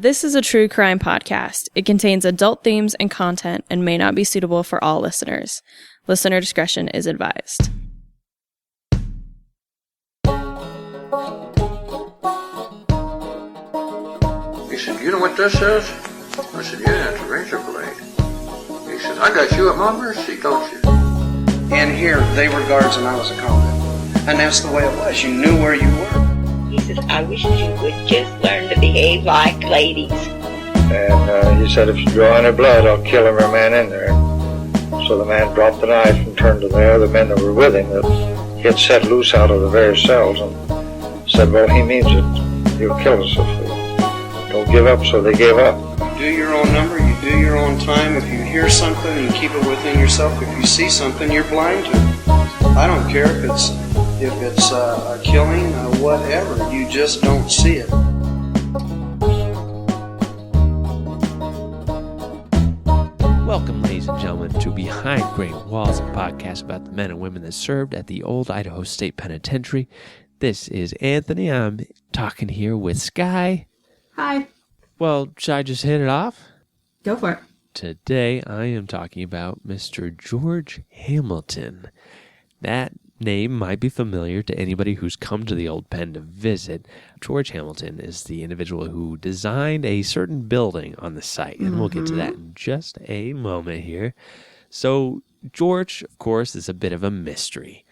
This is a true crime podcast. It contains adult themes and content and may not be suitable for all listeners. Listener discretion is advised. He said, "You know what this is?" I said, "Yeah, it's a razor blade." He said, "I got you at my mercy, don't you?" And here, they were guards and I was a convict. And that's the way it was. You knew where you were. He says, "I wish you would just learn to behave like ladies." And he said, "If you draw any blood, I'll kill every man in there." So the man dropped the knife and turned to the other men that were with him that he had set loose out of the various cells and said, "Well, he means it. He'll kill us if we don't give up." So they gave up. You do your own number, you do your own time. If you hear something, you keep it within yourself. If you see something, you're blind to it. I don't care if it's a killing, whatever. You just don't see it. Welcome, ladies and gentlemen, to Behind Great Walls, a podcast about the men and women that served at the old Idaho State Penitentiary. This is Anthony. I'm talking here with Skye. Hi. Well, should I just hit it off? Go for it. Today, I am talking about Mr. George Hamilton. That name might be familiar to anybody who's come to the old pen to visit. George Hamilton is the individual who designed a certain building on the site, and we'll get to that in just a moment here. So, George, of course, is a bit of a mystery.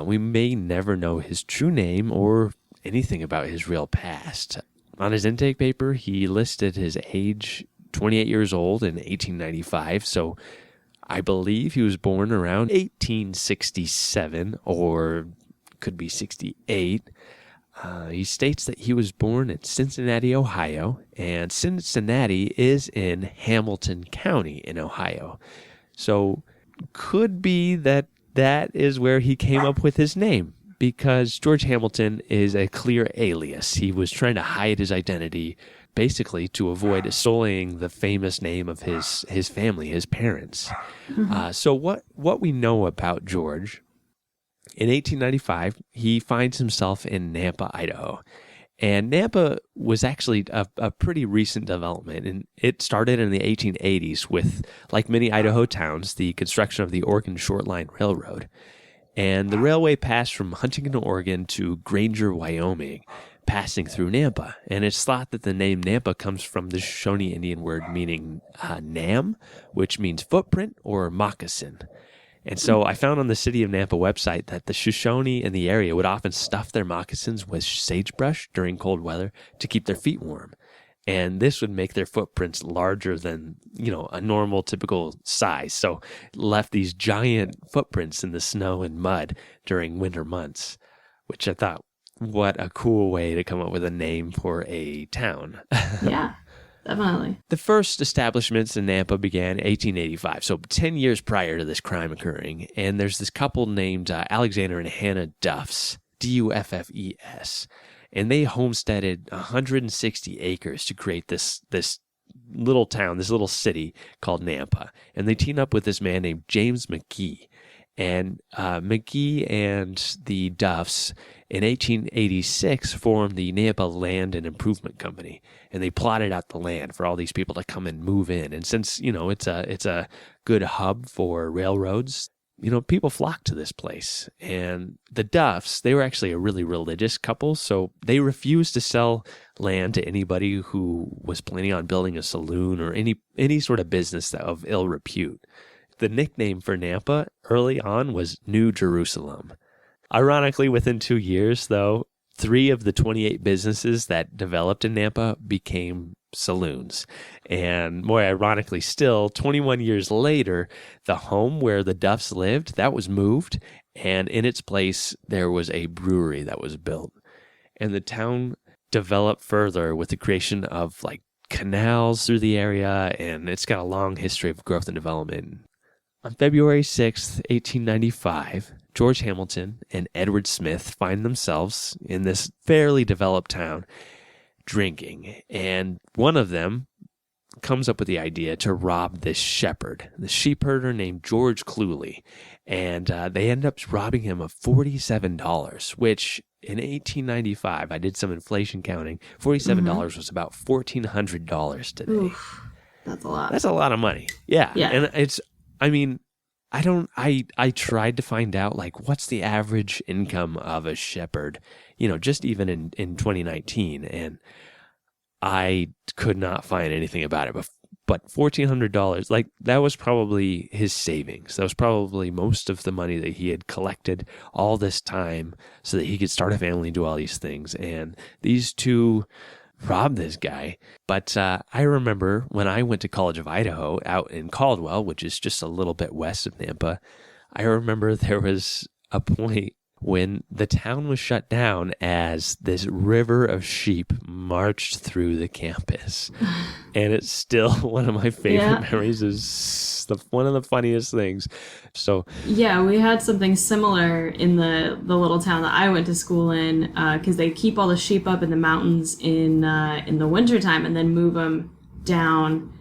We may never know his true name or anything about his real past. On his intake paper, he listed his age 28 years old in 1895, so I believe he was born around 1867, or could be 68. He states that he was born in Cincinnati, Ohio, and Cincinnati is in Hamilton County in Ohio. So could be that is where he came up with his name, because George Hamilton is a clear alias. He was trying to hide his identity, basically to avoid sullying the famous name of his family, his parents. So what we know about George, in 1895, he finds himself in Nampa, Idaho. And Nampa was actually a pretty recent development, and it started in the 1880s with, like many Idaho towns, the construction of the Oregon Short Line Railroad. And the railway passed from Huntington, Oregon to Granger, Wyoming, passing through Nampa. And it's thought that the name Nampa comes from the Shoshone Indian word meaning nam, which means footprint or moccasin. And so I found on the City of Nampa website that the Shoshone in the area would often stuff their moccasins with sagebrush during cold weather to keep their feet warm. And this would make their footprints larger than, a normal typical size. So left these giant footprints in the snow and mud during winter months, which I thought, what a cool way to come up with a name for a town. Yeah, definitely. The first establishments in Nampa began in 1885, so 10 years prior to this crime occurring. And there's this couple named Alexander and Hannah Duffs, Duffes. And they homesteaded 160 acres to create this little town, this little city called Nampa. And they teamed up with this man named James McGee. And McGee and the Duffs in 1886 formed the Nampa Land and Improvement Company, and they plotted out the land for all these people to come and move in. And since it's a good hub for railroads, people flock to this place. And the Duffs, they were actually a really religious couple, so they refused to sell land to anybody who was planning on building a saloon or any sort of business of ill repute. The nickname for Nampa early on was New Jerusalem. Ironically, within 2 years, though, 3 of the 28 businesses that developed in Nampa became saloons. And more ironically still, 21 years later, the home where the Duffs lived, that was moved, and in its place, there was a brewery that was built. And the town developed further with the creation of canals through the area, and it's got a long history of growth and development. On February 6th, 1895, George Hamilton and Edward Smith find themselves in this fairly developed town drinking. And one of them comes up with the idea to rob this shepherd, the sheep herder named George Cluley. And they end up robbing him of $47, which in 1895, I did some inflation counting, $47 was about $1,400 today. Oof, that's a lot. That's a lot of money. Yeah. Yeah. And I tried to find out, like, what's the average income of a shepherd, just even in 2019. And I could not find anything about it. But $1,400, like, that was probably his savings. That was probably most of the money that he had collected all this time so that he could start a family and do all these things. And these two robbed this guy. But I remember when I went to College of Idaho out in Caldwell, which is just a little bit west of Nampa, I remember there was a point when the town was shut down as this river of sheep marched through the campus. And it's still one of my favorite memories. Is one of the funniest things. So yeah, we had something similar in the little town that I went to school in, because they keep all the sheep up in the mountains in the wintertime and then move them down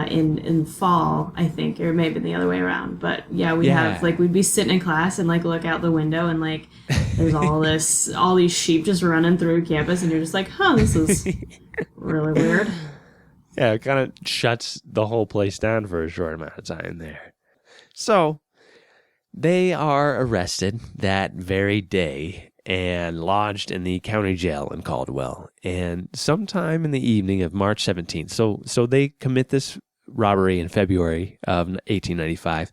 in fall, I think, or maybe the other way around. But yeah, we'd be sitting in class and like look out the window and like there's all these sheep just running through campus, and you're just like, this is really weird. Yeah, it kind of shuts the whole place down for a short amount of time there. So they are arrested that very day and lodged in the county jail in Caldwell. And sometime in the evening of March 17th, so they commit this robbery in February of 1895.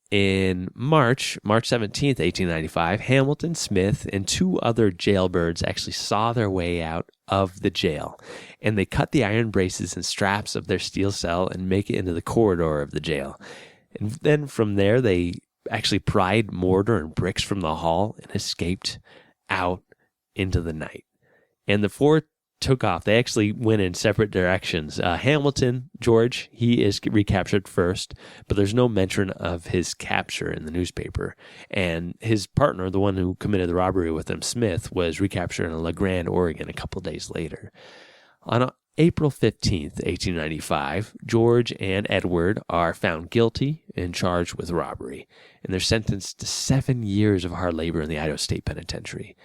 In March 17th, 1895, Hamilton, Smith, and two other jailbirds actually saw their way out of the jail. And they cut the iron braces and straps of their steel cell and make it into the corridor of the jail. And then from there, they actually pried mortar and bricks from the hall and escaped out into the night. And the four took off. They actually went in separate directions. Hamilton, George, he is recaptured first, but there's no mention of his capture in the newspaper. And his partner, the one who committed the robbery with him, Smith, was recaptured in La Grande, Oregon a couple days later. On April 15th, 1895, George and Edward are found guilty and charged with robbery, and they're sentenced to 7 years of hard labor in the Idaho State Penitentiary.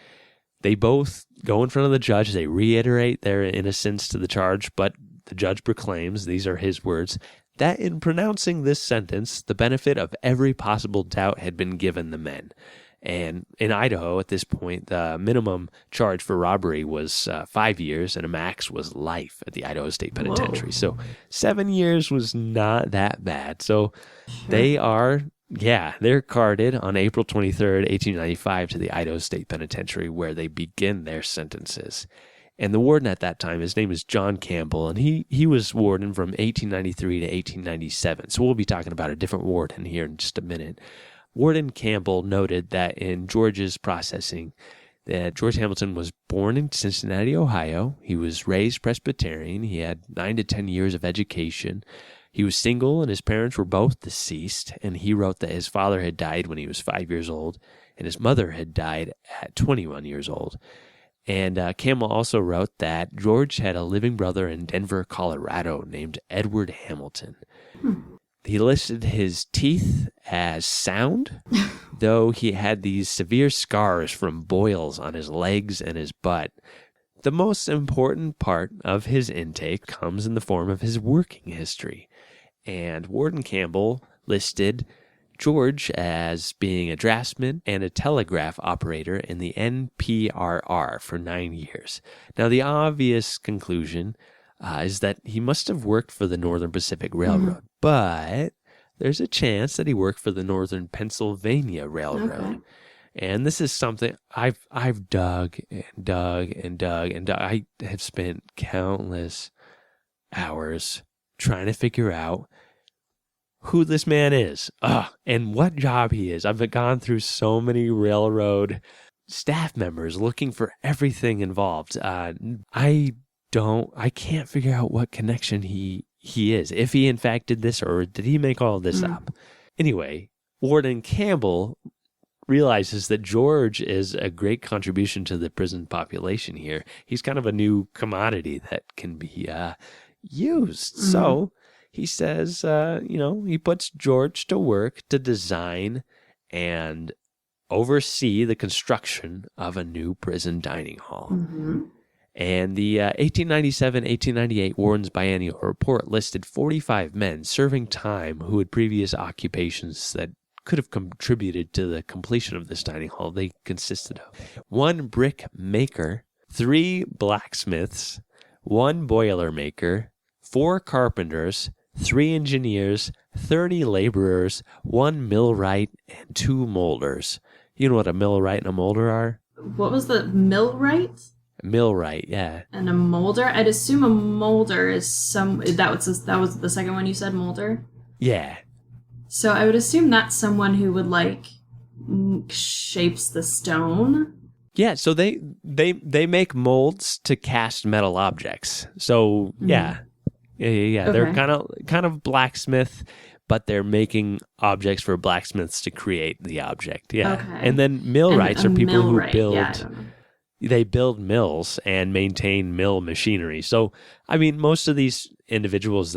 They both go in front of the judge. They reiterate their innocence to the charge, but the judge proclaims, these are his words, that in pronouncing this sentence, the benefit of every possible doubt had been given the men. And in Idaho, at this point, the minimum charge for robbery was 5 years, and a max was life at the Idaho State Penitentiary. Whoa. So 7 years was not that bad. So they're carted on April 23rd, 1895 to the Idaho State Penitentiary, where they begin their sentences. And the warden at that time, his name is John Campbell, and he was warden from 1893 to 1897. So we'll be talking about a different warden here in just a minute. Warden Campbell noted that in George's processing, that George Hamilton was born in Cincinnati, Ohio. He was raised Presbyterian. He had 9 to 10 years of education. He was single, and his parents were both deceased. And he wrote that his father had died when he was 5 years old, and his mother had died at 21 years old. And Campbell also wrote that George had a living brother in Denver, Colorado, named Edward Hamilton. He listed his teeth as sound, though he had these severe scars from boils on his legs and his butt. The most important part of his intake comes in the form of his working history. And Warden Campbell listed George as being a draftsman and a telegraph operator in the NPRR for 9 years. Now, the obvious conclusion is that he must have worked for the Northern Pacific Railroad, but there's a chance that he worked for the Northern Pennsylvania Railroad. Okay. And this is something I've dug and dug and dug and dug. I have spent countless hours trying to figure out who this man is and what job he is. I've gone through so many railroad staff members looking for everything involved. I can't figure out what connection he is, if he in fact did this or did he make all of this up. Anyway, Warden Campbell realizes that George is a great contribution to the prison population here. He's kind of a new commodity that can be used. So he says, he puts George to work to design and oversee the construction of a new prison dining hall. Mm-hmm. And the 1897-1898 Warden's Biennial Report listed 45 men serving time who had previous occupations that could have contributed to the completion of this dining hall. They consisted of 1 brick maker, 3 blacksmiths, 1 boiler maker, 4 carpenters, 3 engineers, 30 laborers, 1 millwright, and 2 molders. You know what a millwright and a molder are? What was the millwright? Millwright, yeah. And a molder? I'd assume a molder is that was the second one you said, molder? Yeah. So I would assume that's someone who would shapes the stone. Yeah, so they make molds to cast metal objects. So yeah. Okay. They're kind of blacksmith, but they're making objects for blacksmiths to create the object. Yeah. Okay. And then millwrights are people who build. Yeah, I don't know. They build mills and maintain mill machinery. So, I mean, most of these individuals,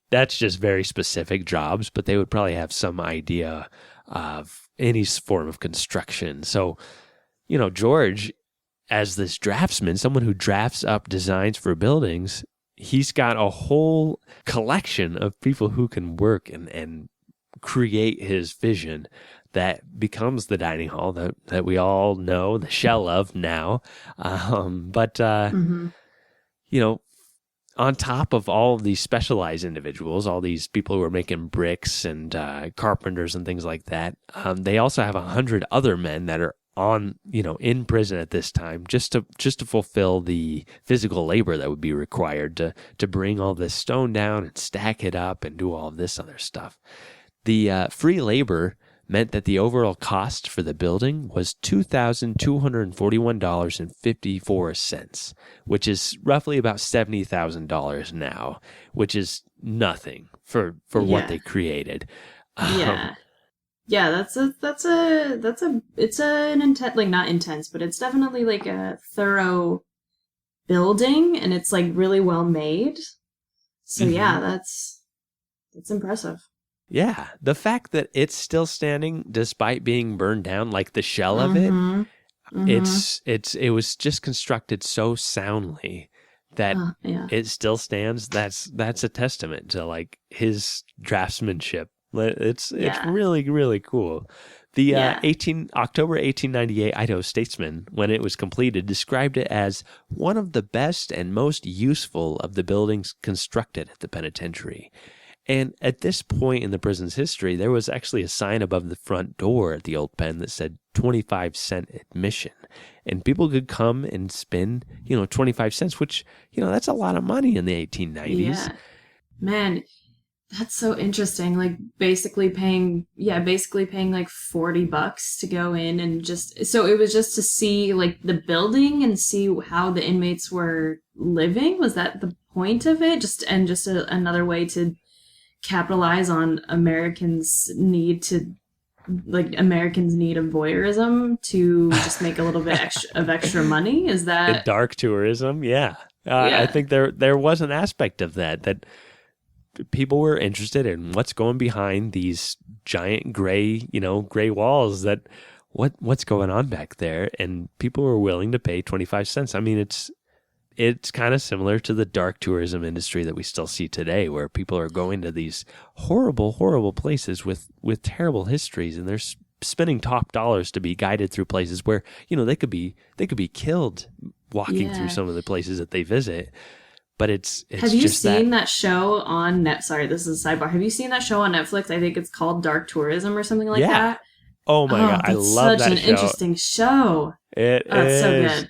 that's just very specific jobs, but they would probably have some idea of any form of construction. So, George, as this draftsman, someone who drafts up designs for buildings, he's got a whole collection of people who can work and create his vision that becomes the dining hall that we all know the shell of now. On top of all of these specialized individuals, all these people who are making bricks and carpenters and things like that, they also have 100 other men that are in prison at this time just to fulfill the physical labor that would be required to bring all this stone down and stack it up and do all of this other stuff. The free labor meant that the overall cost for the building was $2,241.54, which is roughly about $70,000 now, which is nothing for what they created. Yeah, it's an intense, not intense, but it's definitely like a thorough building, and it's like really well made. So yeah, that's impressive. Yeah, the fact that it's still standing despite being burned down, like the shell of it, it was just constructed so soundly that it still stands. That's a testament to like his draftsmanship. It's really, really cool. The October 1898 Idaho Statesman, when it was completed, described it as one of the best and most useful of the buildings constructed at the penitentiary. And at this point in the prison's history, there was actually a sign above the front door at the old pen that said 25-cent admission. And people could come and spend, 25 cents, which, that's a lot of money in the 1890s. Yeah. Man, that's so interesting. Like basically paying like $40 to go in and so it was just to see like the building and see how the inmates were living. Was that the point of it? Another way to capitalize on Americans' need of voyeurism to just make a little bit extra money. Is that the dark tourism? Yeah. I think there was an aspect of that people were interested in what's going behind these giant gray walls. That what's going on back there, and people were willing to pay 25 cents. I mean, it's kind of similar to the dark tourism industry that we still see today, where people are going to these horrible, horrible places with terrible histories, and they're spending top dollars to be guided through places where, they could be killed walking through some of the places that they visit. But it's Have you seen that show on Sorry, this is a sidebar. Have you seen that show on Netflix? I think it's called Dark Tourism or something like that. Oh my God, I love that show. Such an interesting show. It's so good.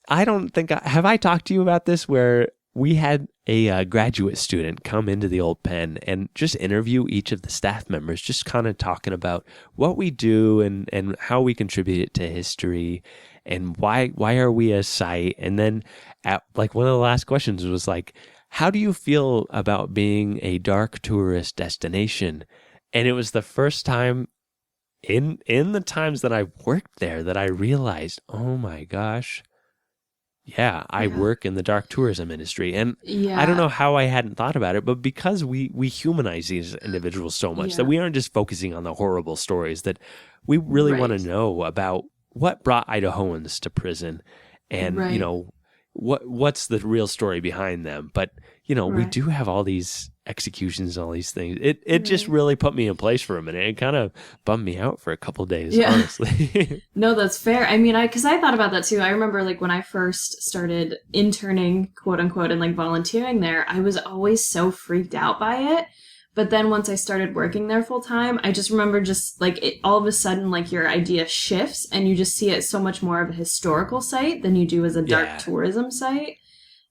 I don't think have I talked to you about this, where we had a graduate student come into the old pen and just interview each of the staff members, just kind of talking about what we do and how we contribute it to history and why are we a site. And then one of the last questions was like, how do you feel about being a dark tourist destination? And it was the first time in the times that I worked there that I realized, oh my gosh, Yeah, I work in the dark tourism industry, and Yeah. I don't know how I hadn't thought about it, but because we humanize these individuals so much that we aren't just focusing on the horrible stories, that we really want to know about what brought Idahoans to prison, and what's the real story behind them. But we do have all these executions, all these things. It just really put me in place for a minute. It kind of bummed me out for a couple of days, honestly. No, that's fair. I mean, because I thought about that too. I remember like when I first started interning, quote unquote, and like volunteering there, I was always so freaked out by it. But then once I started working there full time, I just remember just like all of a sudden, like your idea shifts and you just see it so much more of a historical site than you do as a dark tourism site.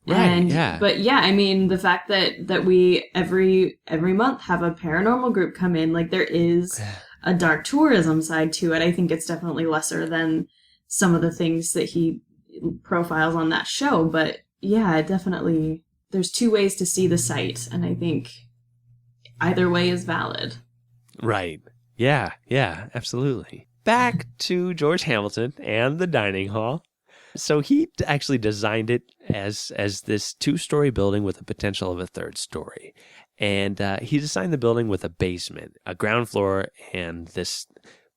Right. But I mean, the fact that we every month have a paranormal group come in, like there is a dark tourism side to it. I think it's definitely lesser than some of the things that he profiles on that show. But yeah, definitely there's two ways to see the site. And I think either way is valid. Right. Yeah, absolutely. Back to George Hamilton and the dining hall. So he actually designed it as this 2-story building with a potential of a 3rd story. And he designed the building with a basement, a ground floor, and this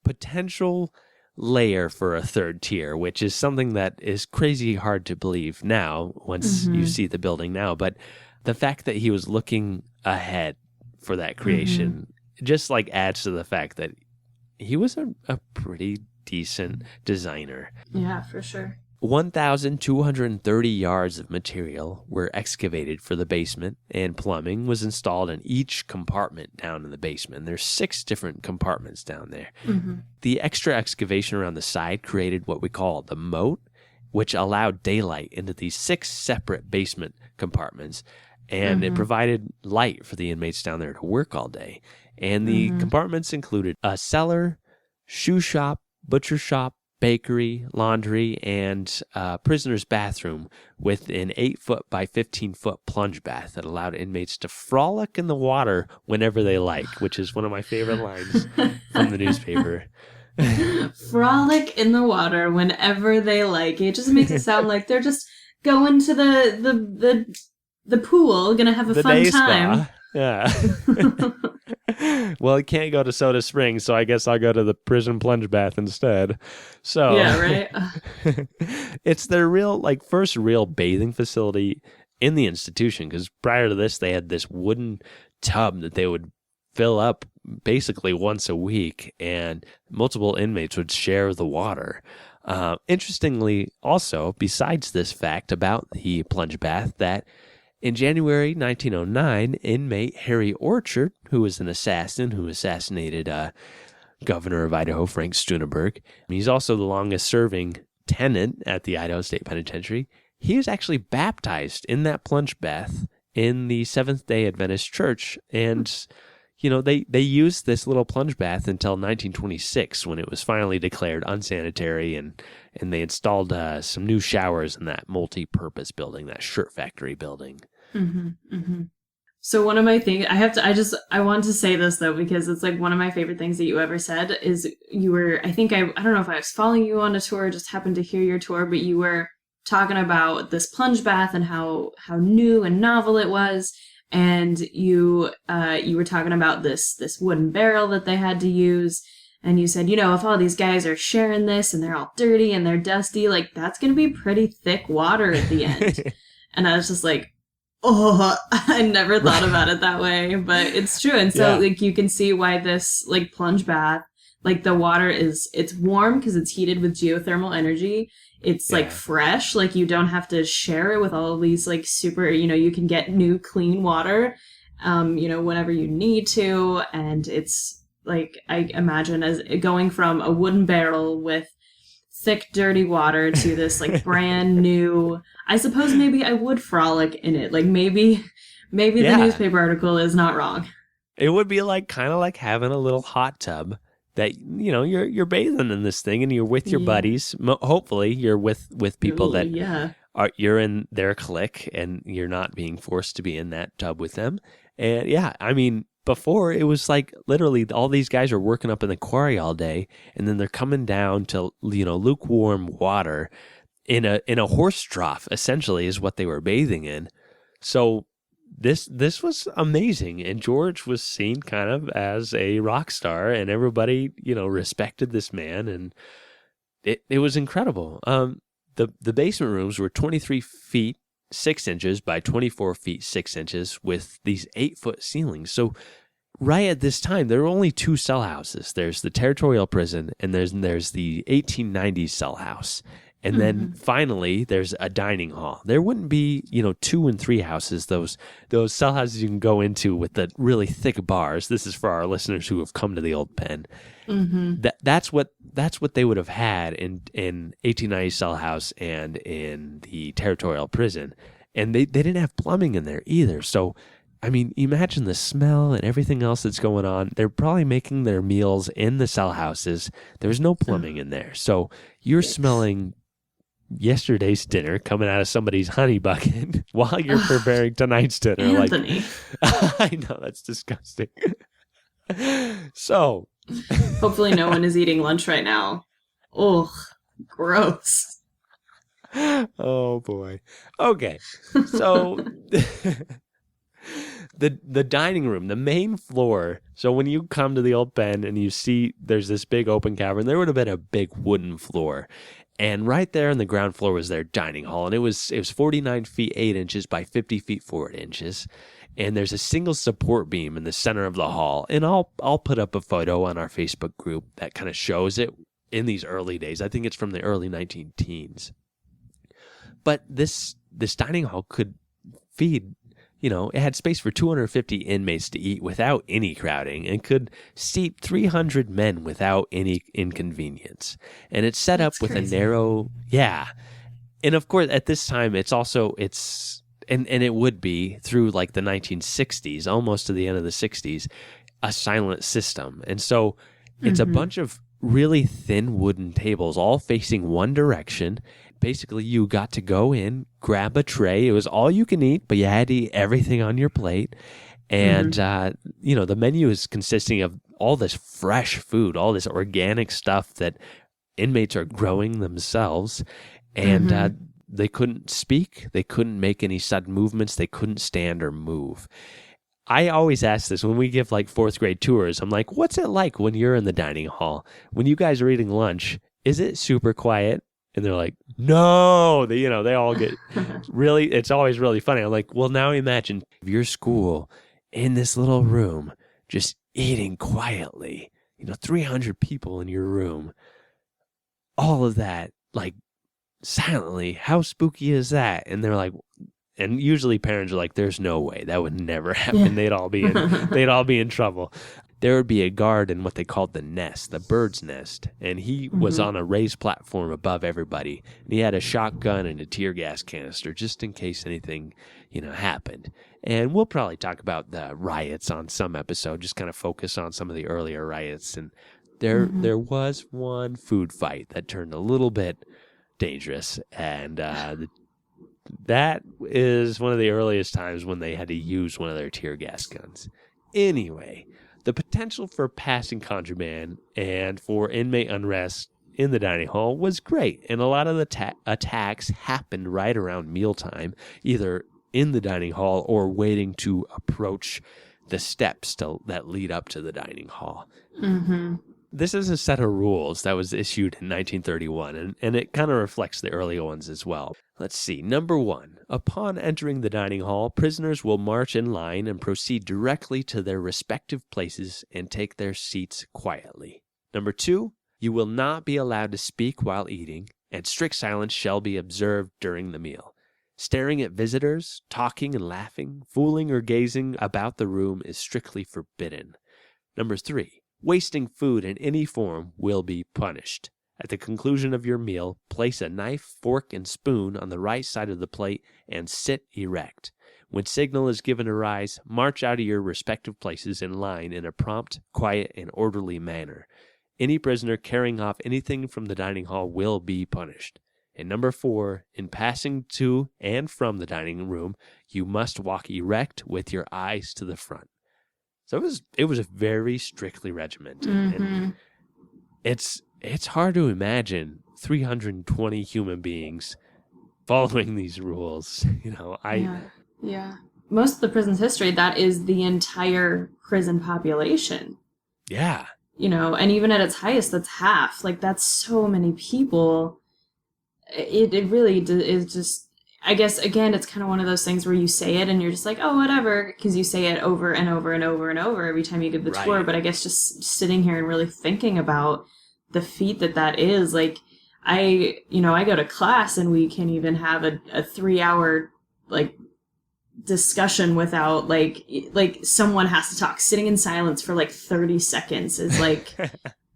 potential layer for a 3rd tier, which is something that is crazy hard to believe now once you see the building now. But the fact that he was looking ahead for that creation just like adds to the fact that he was a pretty decent designer. Yeah, for sure. 1,230 yards of material were excavated for the basement, and plumbing was installed in each compartment down in the basement. There's 6 different compartments down there. The extra excavation around the side created what we call the moat, which allowed daylight into these 6 separate basement compartments, and it provided light for the inmates down there to work all day. And the compartments included a cellar, shoe shop, butcher shop, bakery, laundry, and prisoner's bathroom with an 8-foot by 15-foot plunge bath that allowed inmates to frolic in the water whenever they like, which is one of my favorite lines from the newspaper. Frolic in the water whenever they like. It just makes it sound like they're just going to the pool, gonna have a fun time. Spa. Yeah. Well, I can't go to Soda Springs, so I guess I'll go to the prison plunge bath instead. So yeah, right. It's their first real bathing facility in the institution, because prior to this, they had this wooden tub that they would fill up basically once a week, and multiple inmates would share the water. Interestingly, also, besides this fact about the plunge bath, that in January 1909, inmate Harry Orchard, who was an assassin who assassinated Governor of Idaho, Frank Steunenberg, he's also the longest-serving tenant at the Idaho State Penitentiary, he was actually baptized in that plunge bath in the Seventh-day Adventist Church. And, they used this little plunge bath until 1926, when it was finally declared unsanitary, and they installed some new showers in that multi-purpose building, that shirt factory building. So one of my things, I want to say this though, because it's like one of my favorite things that you ever said is you were, I don't know if I was following you on a tour, just happened to hear your tour, but you were talking about this plunge bath and how new and novel it was. And you were talking about this wooden barrel that they had to use. And you said, if all these guys are sharing this and they're all dirty and they're dusty, like that's going to be pretty thick water at the end. And I was just like, oh, I never thought about it that way, but it's true. And so like you can see why this like plunge bath, like the water it's warm because it's heated with geothermal energy. It's like fresh, like you don't have to share it with all of these like super, you can get new clean water, whenever you need to. And it's like, I imagine as going from a wooden barrel with thick, dirty water to this like brand new, I suppose maybe I would frolic in it. Like maybe the newspaper article is not wrong. It would be like kind of like having a little hot tub that, you're bathing in this thing and you're with your buddies. Hopefully you're with people you're in their clique and you're not being forced to be in that tub with them. And before it was like literally all these guys are working up in the quarry all day, and then they're coming down to lukewarm water, in a horse trough, essentially, is what they were bathing in. So this was amazing, and George was seen kind of as a rock star, and everybody, respected this man, and it was incredible. The basement rooms were 23 feet 6 inches by 24 feet 6 inches with these 8-foot ceilings. So right at this time, there were only 2 cell houses. There's the territorial prison, and there's the 1890s cell house. And then finally, there's a dining hall. There wouldn't be, 2 and 3 houses, those cell houses you can go into with the really thick bars. This is for our listeners who have come to the old pen. That's what they would have had in 1890 cell house and in the territorial prison. And they didn't have plumbing in there either. So, I mean, imagine the smell and everything else that's going on. They're probably making their meals in the cell houses. There's no plumbing in there. So you're smelling yesterday's dinner coming out of somebody's honey bucket while you're preparing tonight's dinner. Anthony. I know, that's disgusting. So hopefully no one is eating lunch right now. Ugh, gross. Oh boy. Okay. So the dining room, the main floor. So when you come to the old pen and you see there's this big open cavern, there would have been a big wooden floor. And right there on the ground floor was their dining hall, and it was 49 feet 8 inches by 50 feet 4 inches. And there's a single support beam in the center of the hall. And I'll put up a photo on our Facebook group that kind of shows it in these early days. I think it's from the early 19-teens. But this dining hall could feed, it had space for 250 inmates to eat without any crowding and could seat 300 men without any inconvenience. And it's set up with crazy. A narrow, And of course, at this time, and it would be through like the 1960s, almost to the end of the 60s, a silent system. And so it's a bunch of really thin wooden tables all facing one direction. Basically, you got to go in, grab a tray. It was all you can eat, but you had to eat everything on your plate. And, the menu is consisting of all this fresh food, all this organic stuff that inmates are growing themselves. And they couldn't speak. They couldn't make any sudden movements. They couldn't stand or move. I always ask this when we give like 4th grade tours. I'm like, what's it like when you're in the dining hall? When you guys are eating lunch, is it super quiet? And they're like, no, they all get really, it's always really funny. I'm like, well, now imagine your school in this little room, just eating quietly, 300 people in your room, all of that, like silently. How spooky is that? And they're like, and usually parents are like, there's no way that would never happen. Yeah. They'd all be in trouble. There would be a guard in what they called the nest, the bird's nest, and he was on a raised platform above everybody. And he had a shotgun and a tear gas canister just in case anything, happened. And we'll probably talk about the riots on some episode, just kind of focus on some of the earlier riots. And there was one food fight that turned a little bit dangerous, and that is one of the earliest times when they had to use one of their tear gas guns. Anyway, the potential for passing contraband and for inmate unrest in the dining hall was great, and a lot of the attacks happened right around mealtime, either in the dining hall or waiting to approach the steps that lead up to the dining hall. This is a set of rules that was issued in 1931, and it kind of reflects the early ones as well. Let's see. Number 1, upon entering the dining hall, prisoners will march in line and proceed directly to their respective places and take their seats quietly. Number 2, you will not be allowed to speak while eating, and strict silence shall be observed during the meal. Staring at visitors, talking and laughing, fooling or gazing about the room is strictly forbidden. Number 3, wasting food in any form will be punished. At the conclusion of your meal, place a knife, fork, and spoon on the right side of the plate and sit erect. When signal is given to rise, march out of your respective places in line in a prompt, quiet, and orderly manner. Any prisoner carrying off anything from the dining hall will be punished. And number 4, in passing to and from the dining room, you must walk erect with your eyes to the front. So it was very strictly regimented. And it's hard to imagine 320 human beings following these rules. Yeah. Most of the prison's history, that is the entire prison population. Yeah. And even at its highest, that's half. Like, that's so many people. It really is just, I guess, again, it's kind of one of those things where you say it and you're just like, oh, whatever, because you say it over and over and over and over every time you give the tour. But I guess just sitting here and really thinking about the feat that is, like, I go to class and we can't even have a 3-hour, like, discussion without, like someone has to talk. Sitting in silence for, like, 30 seconds is, like,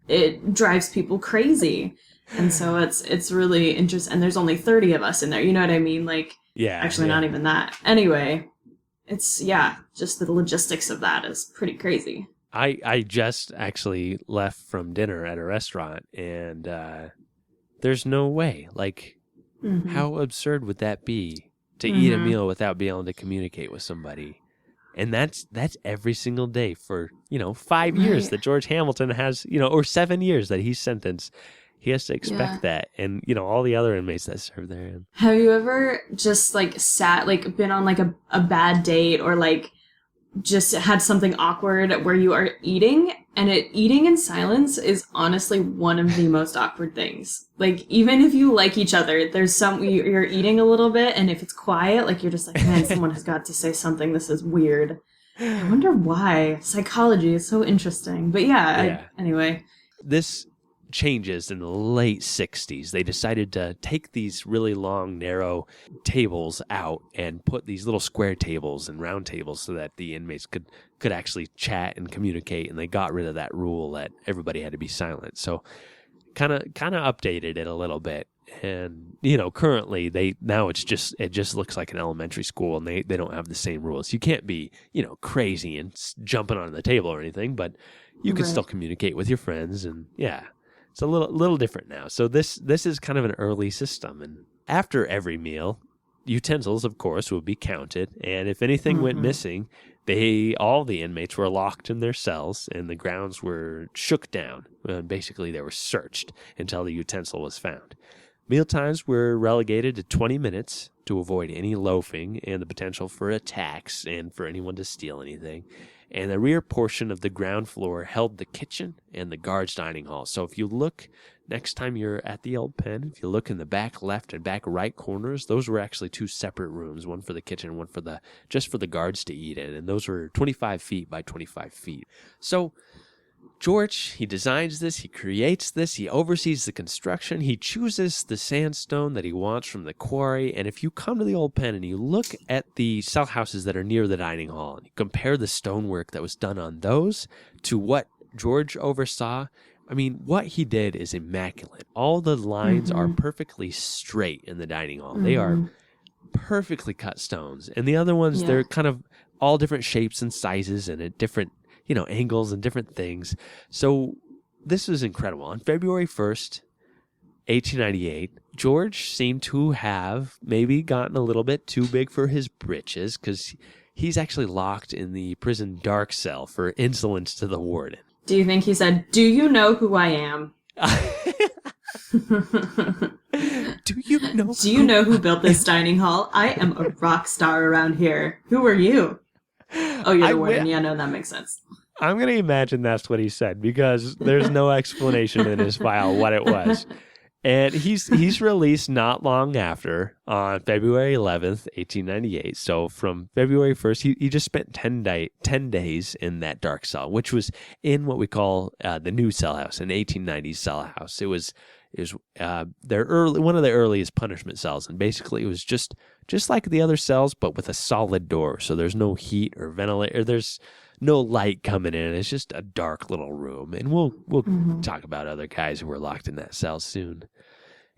it drives people crazy. And so it's really interesting. And there's only 30 of us in there. You know what I mean? Like, actually not even that. Anyway, it's, just the logistics of that is pretty crazy. I just actually left from dinner at a restaurant, and there's no way. Like, how absurd would that be to eat a meal without being able to communicate with somebody? And that's every single day for, 5 years that George Hamilton has, or 7 years that he's sentenced. He has to expect that. And, all the other inmates that serve there. Have you ever just, like, been on, like, a bad date, or, like, just had something awkward where you are eating, and eating in silence is honestly one of the most awkward things. Like, even if you like each other, there's you're eating a little bit, and if it's quiet, like, you're just like, man, someone has got to say something. This is weird. I wonder why. Psychology is so interesting. But anyway. This changes in the late 60s. They decided to take these really long, narrow tables out and put these little square tables and round tables so that the inmates could actually chat and communicate, and they got rid of that rule that everybody had to be silent. So kind of updated it a little bit. And, currently it just looks like an elementary school, and they don't have the same rules. You can't be, crazy and jumping on the table or anything, but you can still communicate with your friends, and it's a little different now. So this is kind of an early system. And after every meal, utensils, of course, would be counted. And if anything went missing, all the inmates were locked in their cells, and the grounds were shook down. And basically, they were searched until the utensil was found. Mealtimes were relegated to 20 minutes to avoid any loafing and the potential for attacks and for anyone to steal anything. And the rear portion of the ground floor held the kitchen and the guards' dining hall. So if you look, next time you're at the old pen, if you look in the back left and back right corners, those were actually two separate rooms, one for the kitchen and one for just for the guards to eat in. And those were 25 feet by 25 feet. So George, he designs this, he creates this, he oversees the construction, he chooses the sandstone that he wants from the quarry, and if you come to the old pen and you look at the cell houses that are near the dining hall, and you compare the stonework that was done on those to what George oversaw, I mean, what he did is immaculate. All the lines are perfectly straight in the dining hall. They are perfectly cut stones, and the other ones, they're kind of all different shapes and sizes and at different angles and different things. So this was incredible. On February 1st, 1898, George seemed to have maybe gotten a little bit too big for his britches, because he's actually locked in the prison dark cell for insolence to the warden. Do you think he said, "Do you know who I am?" Do you know who built this dining hall? I am a rock star around here. Who are you? Oh, you're the warden. Yeah, no, that makes sense. I'm going to imagine that's what he said, because there's no explanation in his file what it was. And he's released not long after, on February 11th, 1898. So from February 1st, he just spent 10 days in that dark cell, which was in what we call the new cell house, an 1890s cell house. It was one of the earliest punishment cells, and basically it was just like the other cells, but with a solid door. So there's no heat or ventilation, there's no light coming in. It's just a dark little room. And we'll talk about other guys who were locked in that cell soon.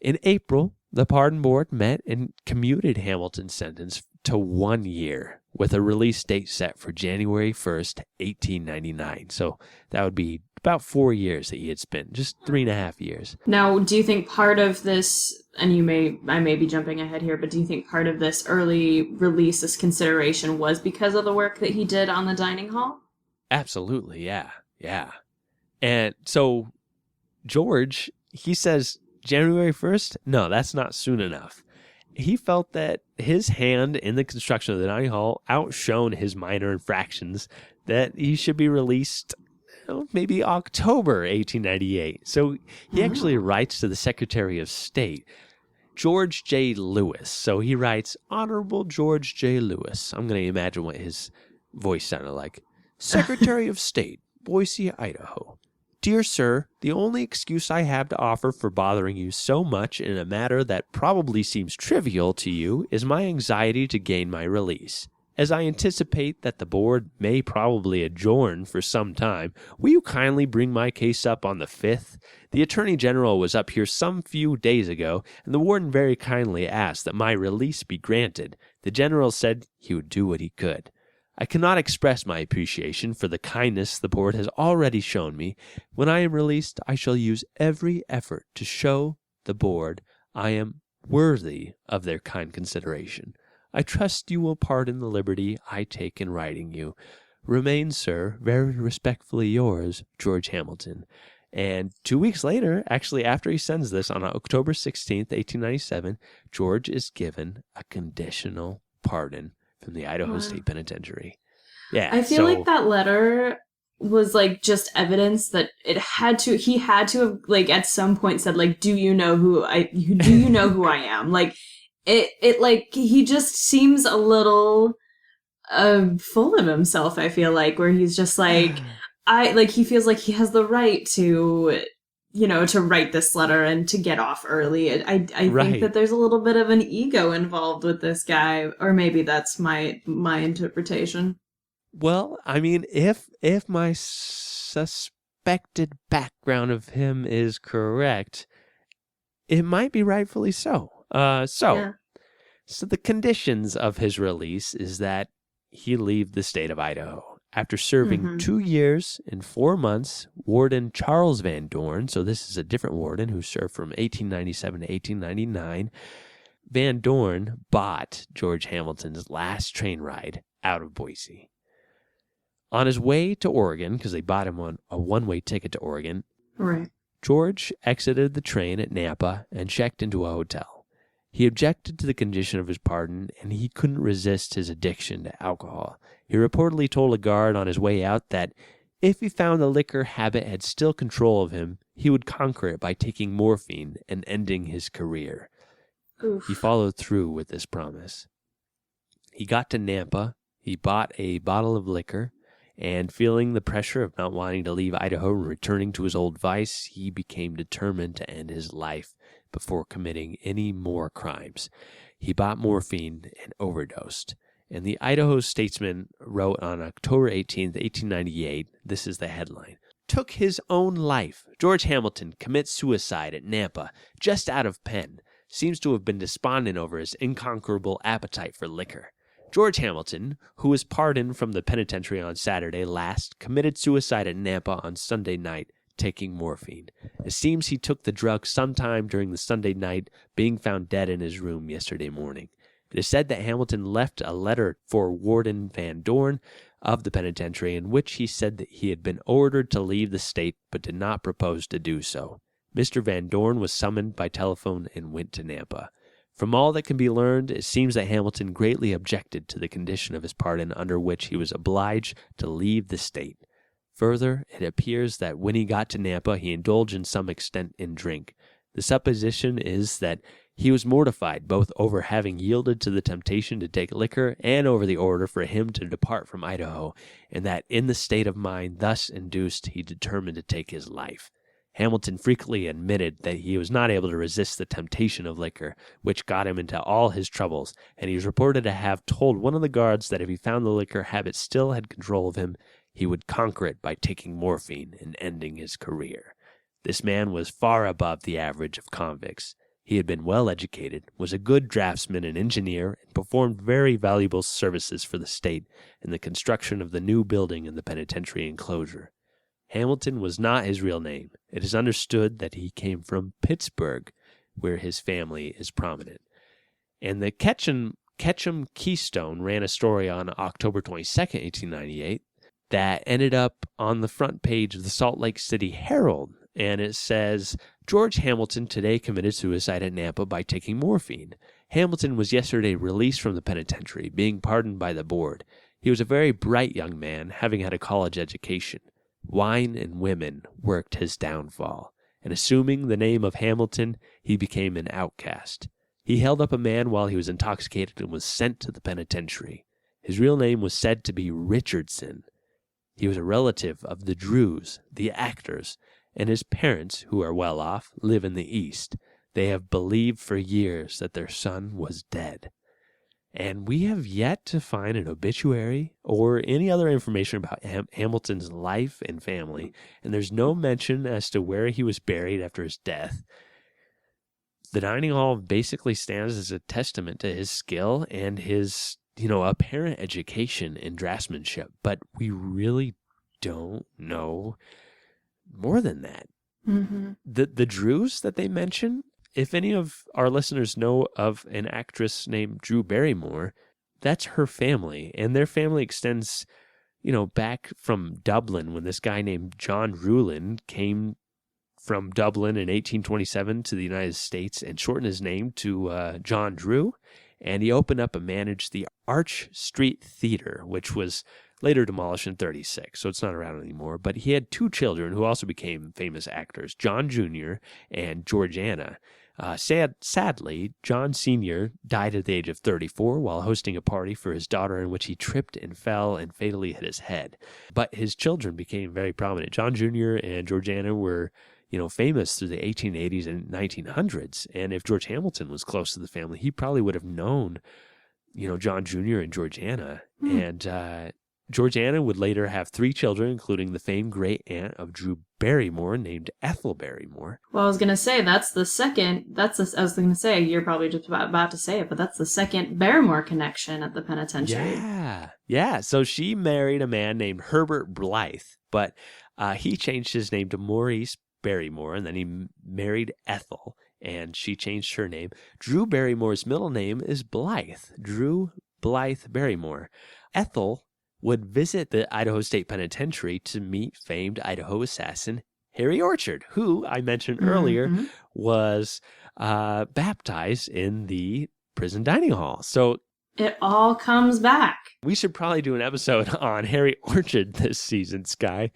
In April, the pardon board met and commuted Hamilton's sentence to 1 year, with a release date set for January 1st, 1899. So that would be about 4 years that he had spent, just 3.5 years. Now, do you think part of this, and I may be jumping ahead here, but do you think part of this early release, this consideration, was because of the work that he did on the dining hall? Absolutely, yeah. And so George, he says, January 1st? No, that's not soon enough. He felt that his hand in the construction of the dining hall outshone his minor infractions, that he should be released maybe October 1898. So he actually writes to the Secretary of State, George J. Lewis. So he writes, Honorable George J. Lewis. I'm going to imagine what his voice sounded like. Secretary of State, Boise, Idaho. Dear sir, the only excuse I have to offer for bothering you so much in a matter that probably seems trivial to you is my anxiety to gain my release. As I anticipate that the board may probably adjourn for some time, will you kindly bring my case up on the 5th? The Attorney General was up here some few days ago, and the warden very kindly asked that my release be granted. The General said he would do what he could. I cannot express my appreciation for the kindness the board has already shown me. When I am released, I shall use every effort to show the board I am worthy of their kind consideration. I trust you will pardon the liberty I take in writing you. Remain, sir, very respectfully yours, George Hamilton. And 2 weeks later, actually after he sends this, on October 16th, 1897, George is given a conditional pardon from the Idaho State Penitentiary. Yeah, I feel like that letter was like just evidence that he had to have like at some point said like, do you know who I am? Like it like he just seems a little full of himself, I feel like, where he's just like he feels like he has the right to to write this letter and to get off early. I think that there's a little bit of an ego involved with this guy, or maybe that's my interpretation. Well, I mean, if my suspected background of him is correct, it might be rightfully so. So the conditions of his release is that he leave the state of Idaho. After serving 2 years and 4 months, Warden Charles Van Dorn, so this is a different warden who served from 1897 to 1899, Van Dorn bought George Hamilton's last train ride out of Boise. On his way to Oregon, because they bought him on a one-way ticket to Oregon, right, George exited the train at Nampa and checked into a hotel. He objected to the condition of his pardon, and he couldn't resist his addiction to alcohol. He reportedly told a guard on his way out that if he found the liquor habit had still control of him, he would conquer it by taking morphine and ending his career. Oof. He followed through with this promise. He got to Nampa, he bought a bottle of liquor, and feeling the pressure of not wanting to leave Idaho and returning to his old vice, he became determined to end his life before committing any more crimes. He bought morphine and overdosed. And the Idaho Statesman wrote on October 18th, 1898, this is the headline, "Took his own life. George Hamilton commits suicide at Nampa, just out of pen. Seems to have been despondent over his inconquerable appetite for liquor. George Hamilton, who was pardoned from the penitentiary on Saturday last, committed suicide at Nampa on Sunday night, taking morphine. It seems he took the drug sometime during the Sunday night, being found dead in his room yesterday morning. It is said that Hamilton left a letter for Warden Van Dorn of the penitentiary in which he said that he had been ordered to leave the state but did not propose to do so. Mr. Van Dorn was summoned by telephone and went to Nampa. From all that can be learned, it seems that Hamilton greatly objected to the condition of his pardon under which he was obliged to leave the state. Further, it appears that when he got to Nampa, he indulged in some extent in drink. The supposition is that he was mortified both over having yielded to the temptation to take liquor and over the order for him to depart from Idaho, and that in the state of mind thus induced he determined to take his life. Hamilton frequently admitted that he was not able to resist the temptation of liquor, which got him into all his troubles, and he was reported to have told one of the guards that if he found the liquor habit still had control of him, he would conquer it by taking morphine and ending his career. This man was far above the average of convicts. He had been well educated, was a good draftsman and engineer, and performed very valuable services for the state in the construction of the new building in the penitentiary enclosure. Hamilton was not his real name. It is understood that he came from Pittsburgh, where his family is prominent. And the Ketchum Keystone ran a story on October 22nd, 1898, that ended up on the front page of the Salt Lake City Herald. and it says, George Hamilton today committed suicide at Nampa by taking morphine. Hamilton was yesterday released from the penitentiary, being pardoned by the board. He was a very bright young man, having had a college education. Wine and women worked his downfall, and assuming the name of Hamilton, he became an outcast. He held up a man while he was intoxicated and was sent to the penitentiary. His real name was said to be Richardson. He was a relative of the Drews, the actors, and his parents, who are well off, live in the East. They have believed for years that their son was dead. And we have yet to find an obituary or any other information about Hamilton's life and family, and there's no mention as to where he was buried after his death. The dining hall basically stands as a testament to his skill and his, apparent education in draftsmanship, but we really don't know more than that. Mm-hmm. The Drews that they mention, if any of our listeners know of an actress named Drew Barrymore, that's her family, and their family extends, back from Dublin when this guy named John Rulin came from Dublin in 1827 to the United States and shortened his name to John Drew, and he opened up and managed the Arch Street Theater, which was later demolished in 1936, so it's not around anymore. But he had two children who also became famous actors, John Jr. and Georgiana. Sadly, John Sr. died at the age of 34 while hosting a party for his daughter in which he tripped and fell and fatally hit his head. But his children became very prominent. John Jr. and Georgiana were famous through the 1880s and 1900s. And if George Hamilton was close to the family, he probably would have known, John Jr. and Georgiana. And Georgiana would later have 3 children, including the famed great aunt of Drew Barrymore named Ethel Barrymore. Well, I was going to say, I was going to say, you're probably just about to say it, but that's the second Barrymore connection at the penitentiary. Yeah. So she married a man named Herbert Blythe, but he changed his name to Maurice Barrymore, and then he married Ethel, and she changed her name. Drew Barrymore's middle name is Blythe, Drew Blythe Barrymore. Ethel would visit the Idaho State Penitentiary to meet famed Idaho assassin Harry Orchard, who I mentioned earlier was baptized in the prison dining hall. So it all comes back. We should probably do an episode on Harry Orchard this season, Skye.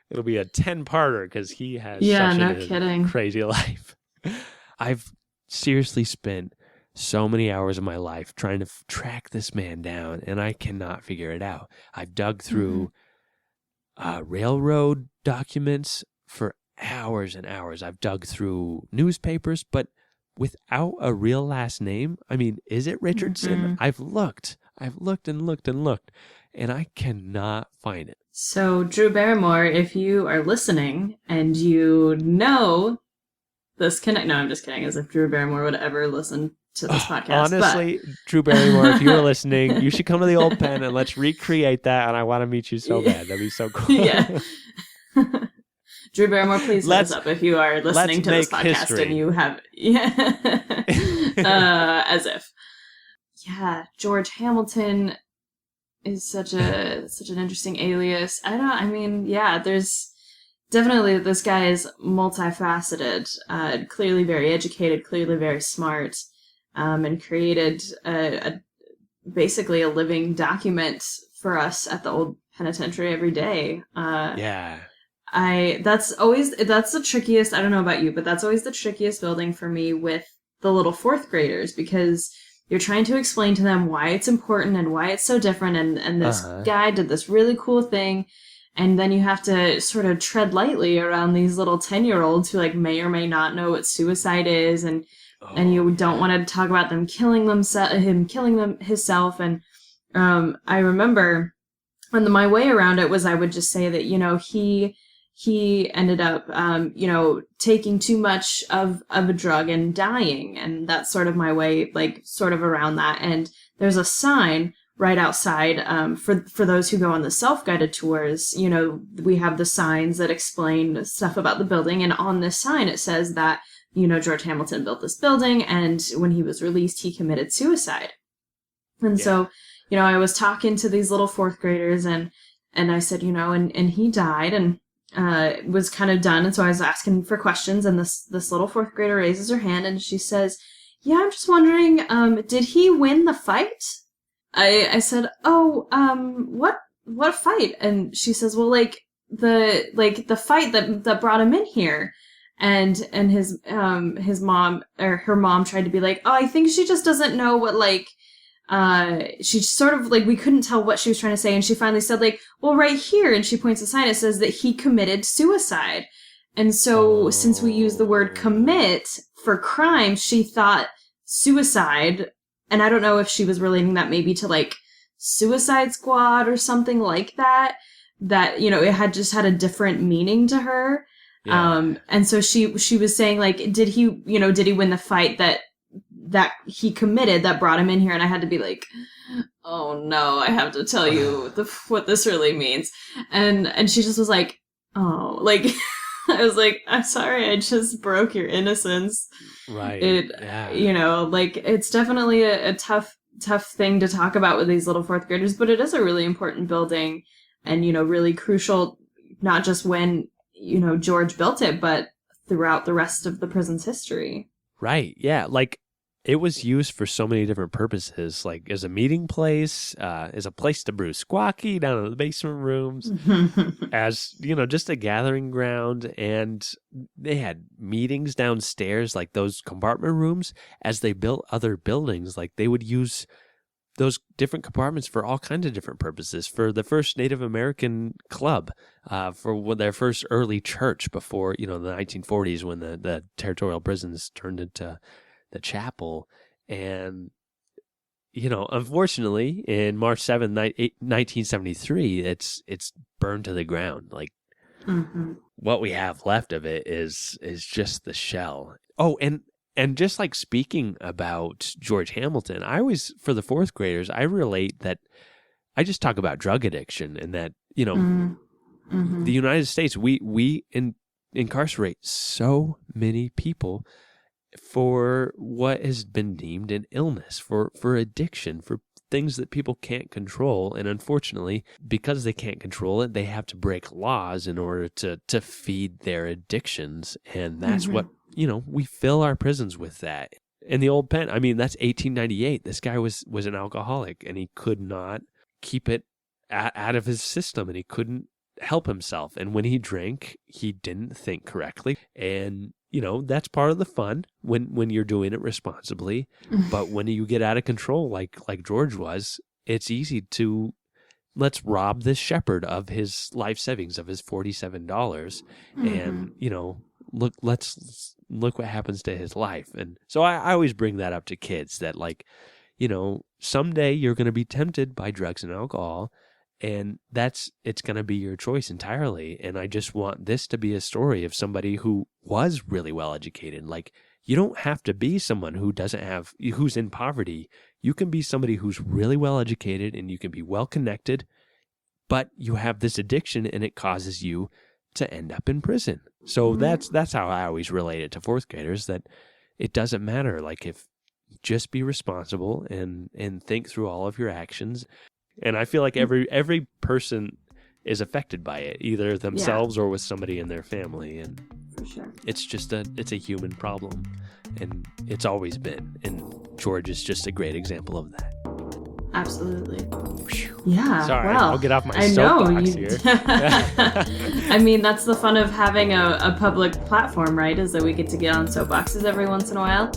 It'll be a 10-parter because he has such a crazy life. I've seriously spent so many hours of my life trying to track this man down, and I cannot figure it out. I've dug through railroad documents for hours and hours. I've dug through newspapers, but without a real last name. I mean, is it Richardson? I've looked and looked, and I cannot find it. So, Drew Barrymore, if you are listening and you know this no, I'm just kidding, as if Drew Barrymore would ever listen to this podcast. Honestly, Drew Barrymore, if you are listening, you should come to the old pen and let's recreate that, and I want to meet you so bad. That'd be so cool. Yeah. Drew Barrymore, please hit us up if you are listening to this podcast history. And you have... as if. Yeah, George Hamilton is such an interesting alias. There's definitely, this guy is multifaceted, clearly very educated, clearly very smart, and created basically a living document for us at the old penitentiary every day. That's the trickiest, I don't know about you, but that's always the trickiest building for me with the little 4th graders, because you're trying to explain to them why it's important and why it's so different, and this guy did this really cool thing, and then you have to sort of tread lightly around these little 10-year-olds who may or may not know what suicide is, and you don't want to talk about him killing himself. And I remember my way around it was I would just say that he ended up, taking too much of a drug and dying. And that's sort of my way, sort of around that. And there's a sign right outside, for those who go on the self-guided tours. We have the signs that explain stuff about the building. And on this sign, it says that, George Hamilton built this building, and when he was released, he committed suicide. And so, I was talking to these little 4th graders, and I said, and he died, and was kind of done, and so I was asking for questions, and this little fourth grader raises her hand, and she says, "Yeah, I'm just wondering, did he win the fight?" I said, "Oh, what fight?" And she says, "Well, the fight that brought him in here." And his mom, or her mom, tried to be like, "Oh, I think she just doesn't know what, she sort of, we couldn't tell what she was trying to say." And she finally said, "Well, right here," and she points a sign, it says that he committed suicide. And so, since we use the word commit for crime, she thought suicide, and I don't know if she was relating that maybe to, Suicide Squad or something like that, it had just had a different meaning to her. Yeah. And so she was saying, did he win the fight that he committed that brought him in here? And I had to be like, "Oh no, I have to tell you what this really means." And she just was like, "Oh," I was like, "I'm sorry, I just broke your innocence." Right. It's definitely a tough thing to talk about with these little fourth graders, but it is a really important building and, really crucial, not just when, George built it, but throughout the rest of the prison's history. Right. Yeah. It was used for so many different purposes, as a meeting place, as a place to brew squawky down in the basement rooms, as, just a gathering ground. And they had meetings downstairs, those compartment rooms. As they built other buildings, they would use those different compartments for all kinds of different purposes. For the first Native American club, for their first early church before, the 1940s, when the territorial prisons turned into the chapel. And, unfortunately, in March 7th, 1973, it's burned to the ground. What we have left of it is just the shell. Oh, and just speaking about George Hamilton, I always, for the fourth graders, I relate that I just talk about drug addiction, and that, the United States, we incarcerate so many people for what has been deemed an illness, for addiction, for things that people can't control. And unfortunately, because they can't control it, they have to break laws in order to feed their addictions. And that's what, we fill our prisons with that. In the old pen, that's 1898. This guy was an alcoholic, and he could not keep it out of his system, and he couldn't help himself. And when he drank, he didn't think correctly. And that's part of the fun when you're doing it responsibly. But when you get out of control, like George was, it's easy to, let's rob this shepherd of his life savings, of his $47. And, look what happens to his life. And so I always bring that up to kids, that someday you're going to be tempted by drugs and alcohol, and it's going to be your choice entirely. And I just want this to be a story of somebody who was really well educated. You don't have to be someone who's in poverty. You can be somebody who's really well educated, and you can be well connected, but you have this addiction, and it causes you to end up in prison. So that's how I always relate it to fourth graders, that it doesn't matter. If just be responsible and think through all of your actions. And I feel like every person is affected by it, either themselves or with somebody in their family. And for sure, it's a human problem, and it's always been. And George is just a great example of that. Absolutely. Yeah. Sorry, well, I'll get off my soapbox here. That's the fun of having a public platform, right? Is that we get to get on soapboxes every once in a while,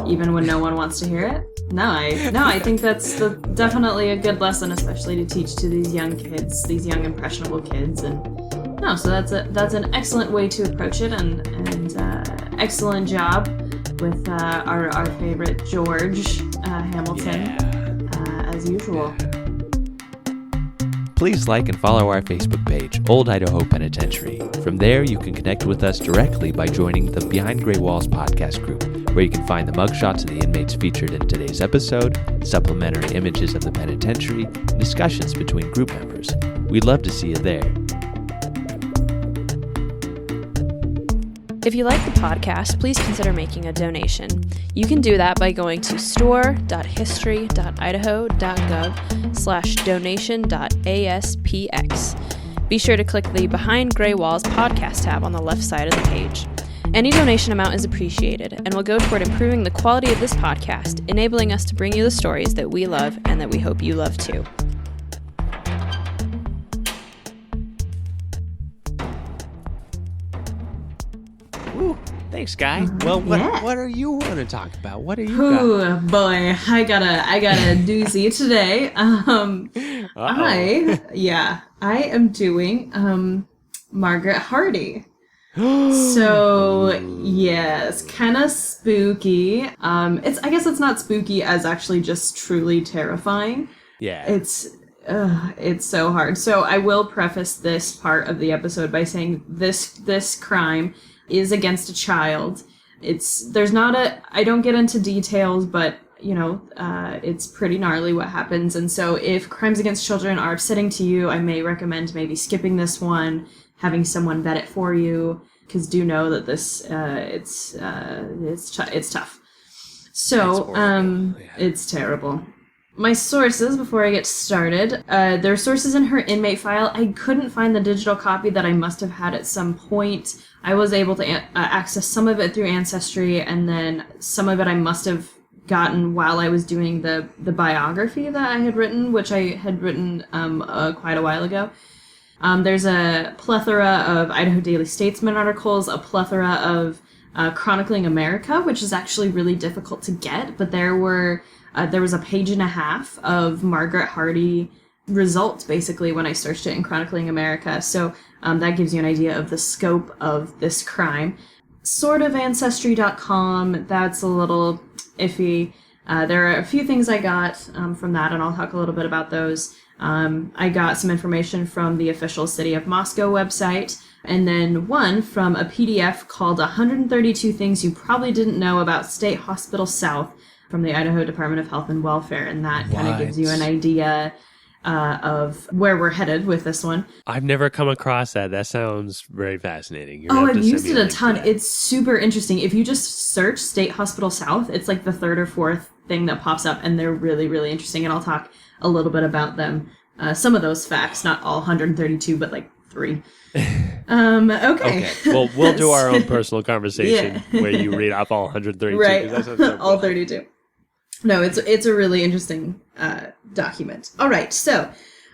even when no one wants to hear it. No, I think that's definitely a good lesson, especially to teach to these young kids, these young impressionable kids. And so that's an excellent way to approach it, and excellent job with our favorite George Hamilton, as usual. Please like and follow our Facebook page, Old Idaho Penitentiary. From there, you can connect with us directly by joining the Behind Gray Walls podcast group, where you can find the mugshots of the inmates featured in today's episode, supplementary images of the penitentiary, and discussions between group members. We'd love to see you there. If you like the podcast, please consider making a donation. You can do that by going to store.history.idaho.gov/donation.aspx. Be sure to click the Behind Gray Walls podcast tab on the left side of the page. Any donation amount is appreciated and will go toward improving the quality of this podcast, enabling us to bring you the stories that we love and that we hope you love too. Woo. Thanks, Skye. Well, what are you want to talk about? What are you Oh boy, I got a doozy today. I am doing Margaret Hardy. So yes, kind of spooky. I guess it's not spooky as actually just truly terrifying. Yeah. It's so hard. So I will preface this part of the episode by saying this crime is against a child. I don't get into details, but it's pretty gnarly what happens. And so if crimes against children are upsetting to you, I may recommend maybe skipping this one, having someone vet it for you, because do know that this it's tough. So it's terrible. My sources, before I get started, there are sources in her inmate file. I couldn't find the digital copy that I must have had at some point. I was able to access some of it through Ancestry, and then some of it I must have gotten while I was doing the biography that I had written, which I had written quite a while ago. There's a plethora of Idaho Daily Statesman articles, a plethora of Chronicling America, which is actually really difficult to get, but there was a page and a half of Margaret Hardy results, basically, when I searched it in Chronicling America. So that gives you an idea of the scope of this crime. Sort of Ancestry.com, that's a little iffy. There are a few things I got from that, and I'll talk a little bit about those. I got some information from the official City of Moscow website, and then one from a PDF called 132 Things You Probably Didn't Know About State Hospital South from the Idaho Department of Health and Welfare, and that kind of gives you an idea of where we're headed with this one. I've never come across that. That sounds very fascinating. I've used it a ton. It's super interesting. If you just search State Hospital South, it's like the third or fourth thing that pops up, and they're really, really interesting, and I'll talk a little bit about them. Some of those facts, not all 132, but like 3. Okay. Well, we'll do our own personal conversation where you read off all 132. Right, that sounds so cool. all 32. No, it's a really interesting document. All right, so,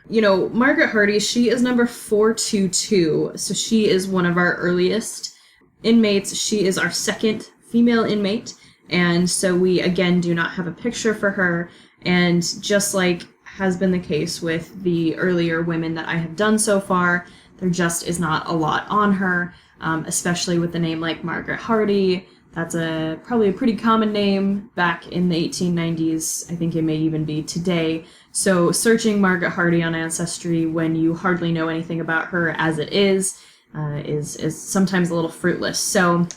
Margaret Hardy, she is number 422, so she is one of our earliest inmates. She is our second female inmate, and so we, again, do not have a picture for her, and just like has been the case with the earlier women that I have done so far, there just is not a lot on her, especially with a name like Margaret Hardy. That's probably a pretty common name back in the 1890s. I think it may even be today. So searching Margaret Hardy on Ancestry when you hardly know anything about her as it is sometimes a little fruitless. So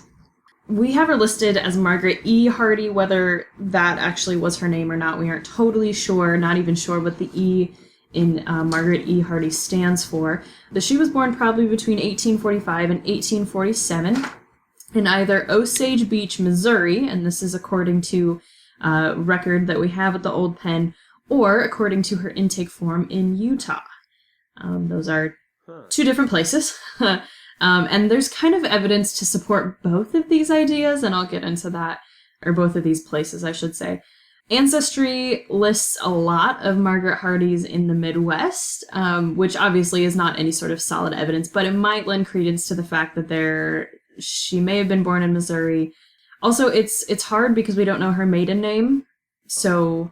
we have her listed as Margaret E. Hardy. Whether that actually was her name or not, we aren't totally sure. Not even sure what the E in Margaret E. Hardy stands for. But she was born probably between 1845 and 1847. In either Osage Beach, Missouri, and this is according to a record that we have at the Old Pen, or according to her intake form in Utah. Those are two different places. And there's kind of evidence to support both of these ideas, and I'll get into that, or both of these places, I should say. Ancestry lists a lot of Margaret Hardys in the Midwest, which obviously is not any sort of solid evidence, but it might lend credence to the fact that she may have been born in Missouri. Also, it's hard because we don't know her maiden name. So,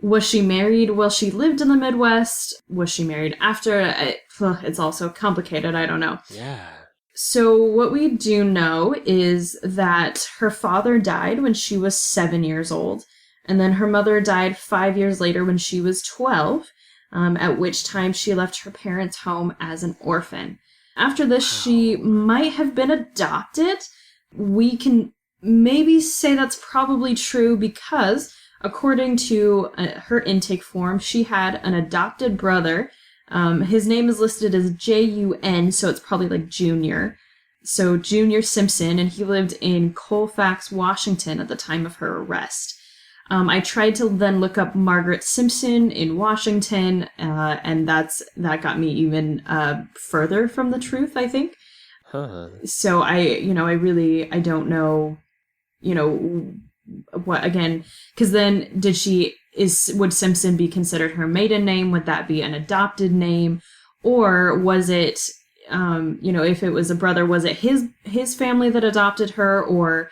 was she married while she lived in the Midwest? Was she married after? It's also complicated. I don't know. Yeah. So, what we do know is that her father died when she was 7 years old, and then her mother died 5 years later when she was 12, at which time she left her parents' home as an orphan. After this, she might have been adopted. We can maybe say that's probably true because, according to her intake form, she had an adopted brother. His name is listed as Jun, so it's probably like Junior. So Junior Simpson, and he lived in Colfax, Washington at the time of her arrest. I tried to then look up Margaret Simpson in Washington, and that got me even further from the truth, I think. Huh. So I don't know, what, again, because then would Simpson be considered her maiden name? Would that be an adopted name? Or was it, if it was a brother, was it his family that adopted her? Or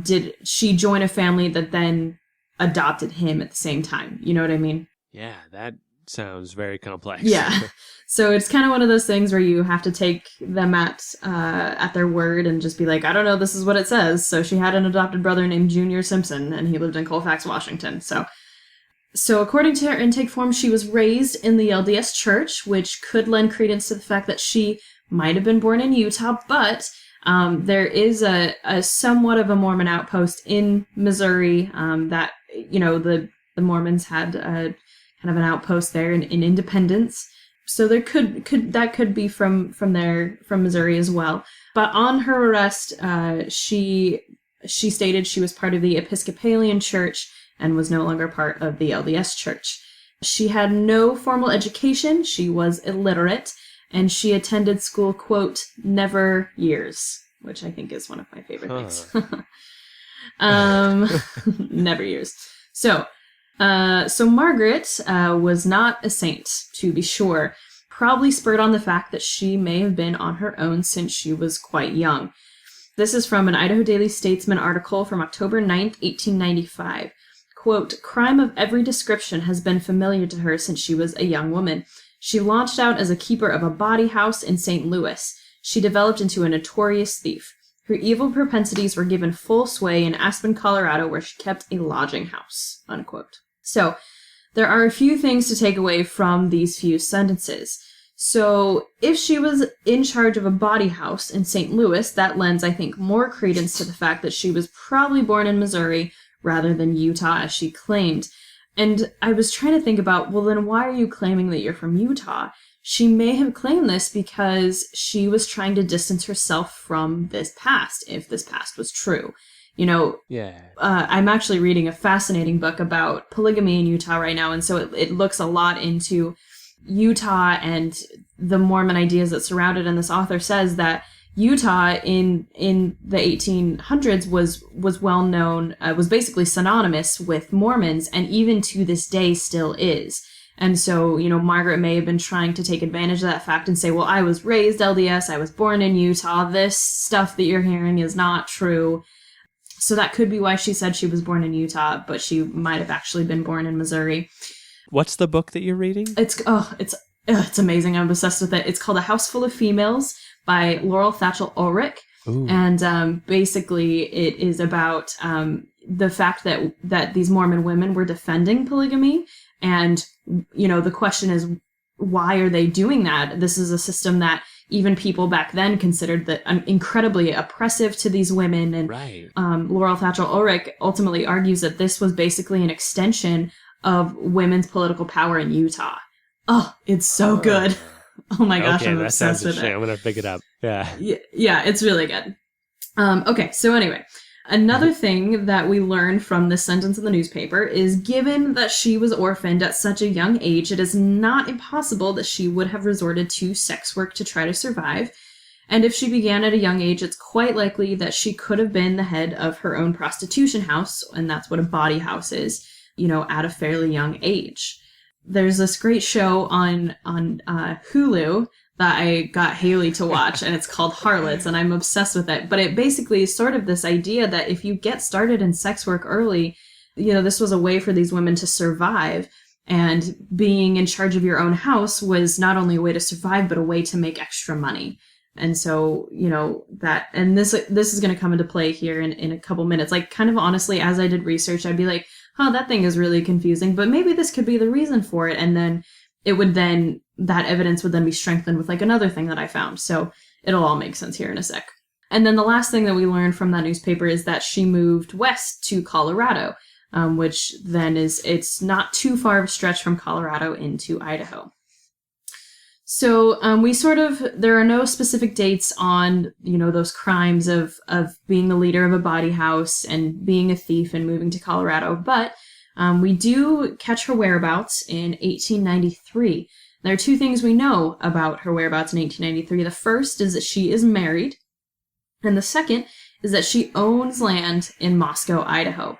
did she join a family that then adopted him at the same time? You know what I mean? Yeah, that sounds very complex. Yeah. So it's kind of one of those things where you have to take them at their word and just be like, I don't know, this is what it says. So she had an adopted brother named Junior Simpson, and he lived in Colfax, Washington. So according to her intake form, she was raised in the LDS Church, which could lend credence to the fact that she might have been born in Utah, but there is a somewhat of a Mormon outpost in Missouri that, the Mormons had kind of an outpost there in Independence. So there could be from Missouri as well. But on her arrest, she stated she was part of the Episcopalian Church and was no longer part of the LDS Church. She had no formal education. She was illiterate, and she attended school, quote, never years, which I think is one of my favorite things. Never years. So Margaret was not a saint, to be sure, probably spurred on the fact that she may have been on her own since she was quite young. This is from an Idaho Daily Statesman article from October 9th, 1895. Quote, crime of every description has been familiar to her since she was a young woman. She launched out as a keeper of a bawdy house in St. Louis. She developed into a notorious thief. Her evil propensities were given full sway in Aspen, Colorado, where she kept a lodging house, unquote. So, there are a few things to take away from these few sentences. So, if she was in charge of a bawdy house in St. Louis, that lends, I think, more credence to the fact that she was probably born in Missouri rather than Utah, as she claimed. And I was trying to think about, well, then why are you claiming that you're from Utah? She may have claimed this because she was trying to distance herself from this past, if this past was true. Yeah. I'm actually reading a fascinating book about polygamy in Utah right now, and so it looks a lot into Utah and the Mormon ideas that surround it, and this author says that Utah in the 1800s was well known, was basically synonymous with Mormons, and even to this day still is. And so, Margaret may have been trying to take advantage of that fact and say, well, I was raised LDS, I was born in Utah, this stuff that you're hearing is not true. So that could be why she said she was born in Utah, but she might have actually been born in Missouri. What's the book that you're reading? It's amazing. I'm obsessed with it. It's called A House Full of Females by Laurel Thatchell Ulrich. Ooh. And basically it is about the fact that these Mormon women were defending polygamy. And, the question is, why are they doing that? This is a system that even people back then considered that incredibly oppressive to these women. And right. Laurel Thatchell Ulrich ultimately argues that this was basically an extension of women's political power in Utah. Oh, it's so good. Oh my gosh, okay, I'm obsessed with it. I'm going to pick it up. Yeah. Yeah, it's really good. Okay, so anyway, another thing that we learned from this sentence in the newspaper is given that she was orphaned at such a young age, it is not impossible that she would have resorted to sex work to try to survive. And if she began at a young age, it's quite likely that she could have been the head of her own prostitution house, and that's what a bawdy house is, at a fairly young age. There's this great show on Hulu that I got Haley to watch, and it's called Harlots, and I'm obsessed with it. But it basically is sort of this idea that if you get started in sex work early, this was a way for these women to survive. And being in charge of your own house was not only a way to survive, but a way to make extra money. And so, this is going to come into play here in a couple minutes. Like, kind of honestly, as I did research, I'd be like, oh, that thing is really confusing, but maybe this could be the reason for it. And then that evidence would then be strengthened with like another thing that I found. So it'll all make sense here in a sec. And then the last thing that we learned from that newspaper is that she moved west to Colorado, which then it's not too far of a stretch from Colorado into Idaho. So there are no specific dates on, those crimes of being the leader of a bawdy house and being a thief and moving to Colorado, but we do catch her whereabouts in 1893. There are two things we know about her whereabouts in 1893. The first is that she is married, and the second is that she owns land in Moscow, Idaho.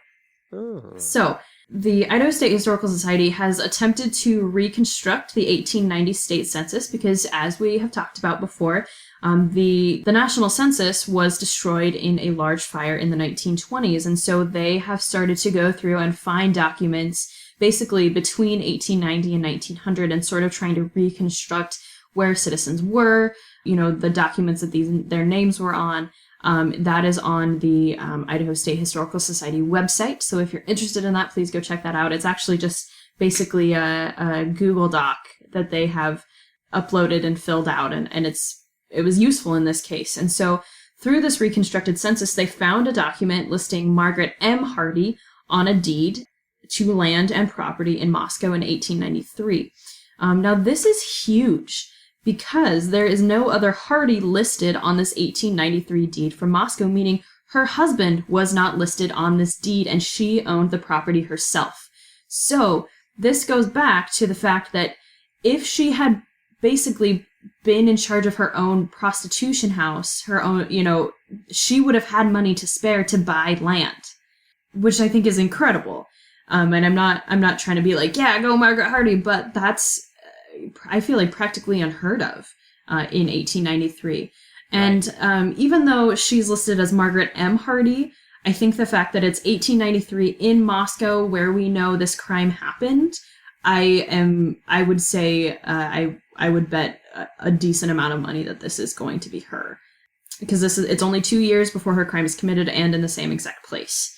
Oh. So, the Idaho State Historical Society has attempted to reconstruct the 1890 state census because, as we have talked about before, the national census was destroyed in a large fire in the 1920s, and so they have started to go through and find documents basically between 1890 and 1900 and sort of trying to reconstruct where citizens were, the documents that their names were on. That is on the Idaho State Historical Society website. So if you're interested in that, please go check that out. It's actually just basically a Google Doc that they have uploaded and filled out, and it was useful in this case. And so through this reconstructed census, they found a document listing Margaret M. Hardy on a deed to land and property in Moscow in 1893. Now this is huge, because there is no other Hardy listed on this 1893 deed from Moscow, meaning her husband was not listed on this deed and she owned the property herself. So this goes back to the fact that if she had basically been in charge of her own prostitution house, her own, she would have had money to spare to buy land, which I think is incredible. And I'm not trying to be like, yeah, go Margaret Hardy, but that's, I feel like, practically unheard of in 1893. And even though she's listed as Margaret M. Hardy, I think the fact that it's 1893 in Moscow where we know this crime happened, I would say I would bet a decent amount of money that this is going to be her, because it's only 2 years before her crime is committed and in the same exact place.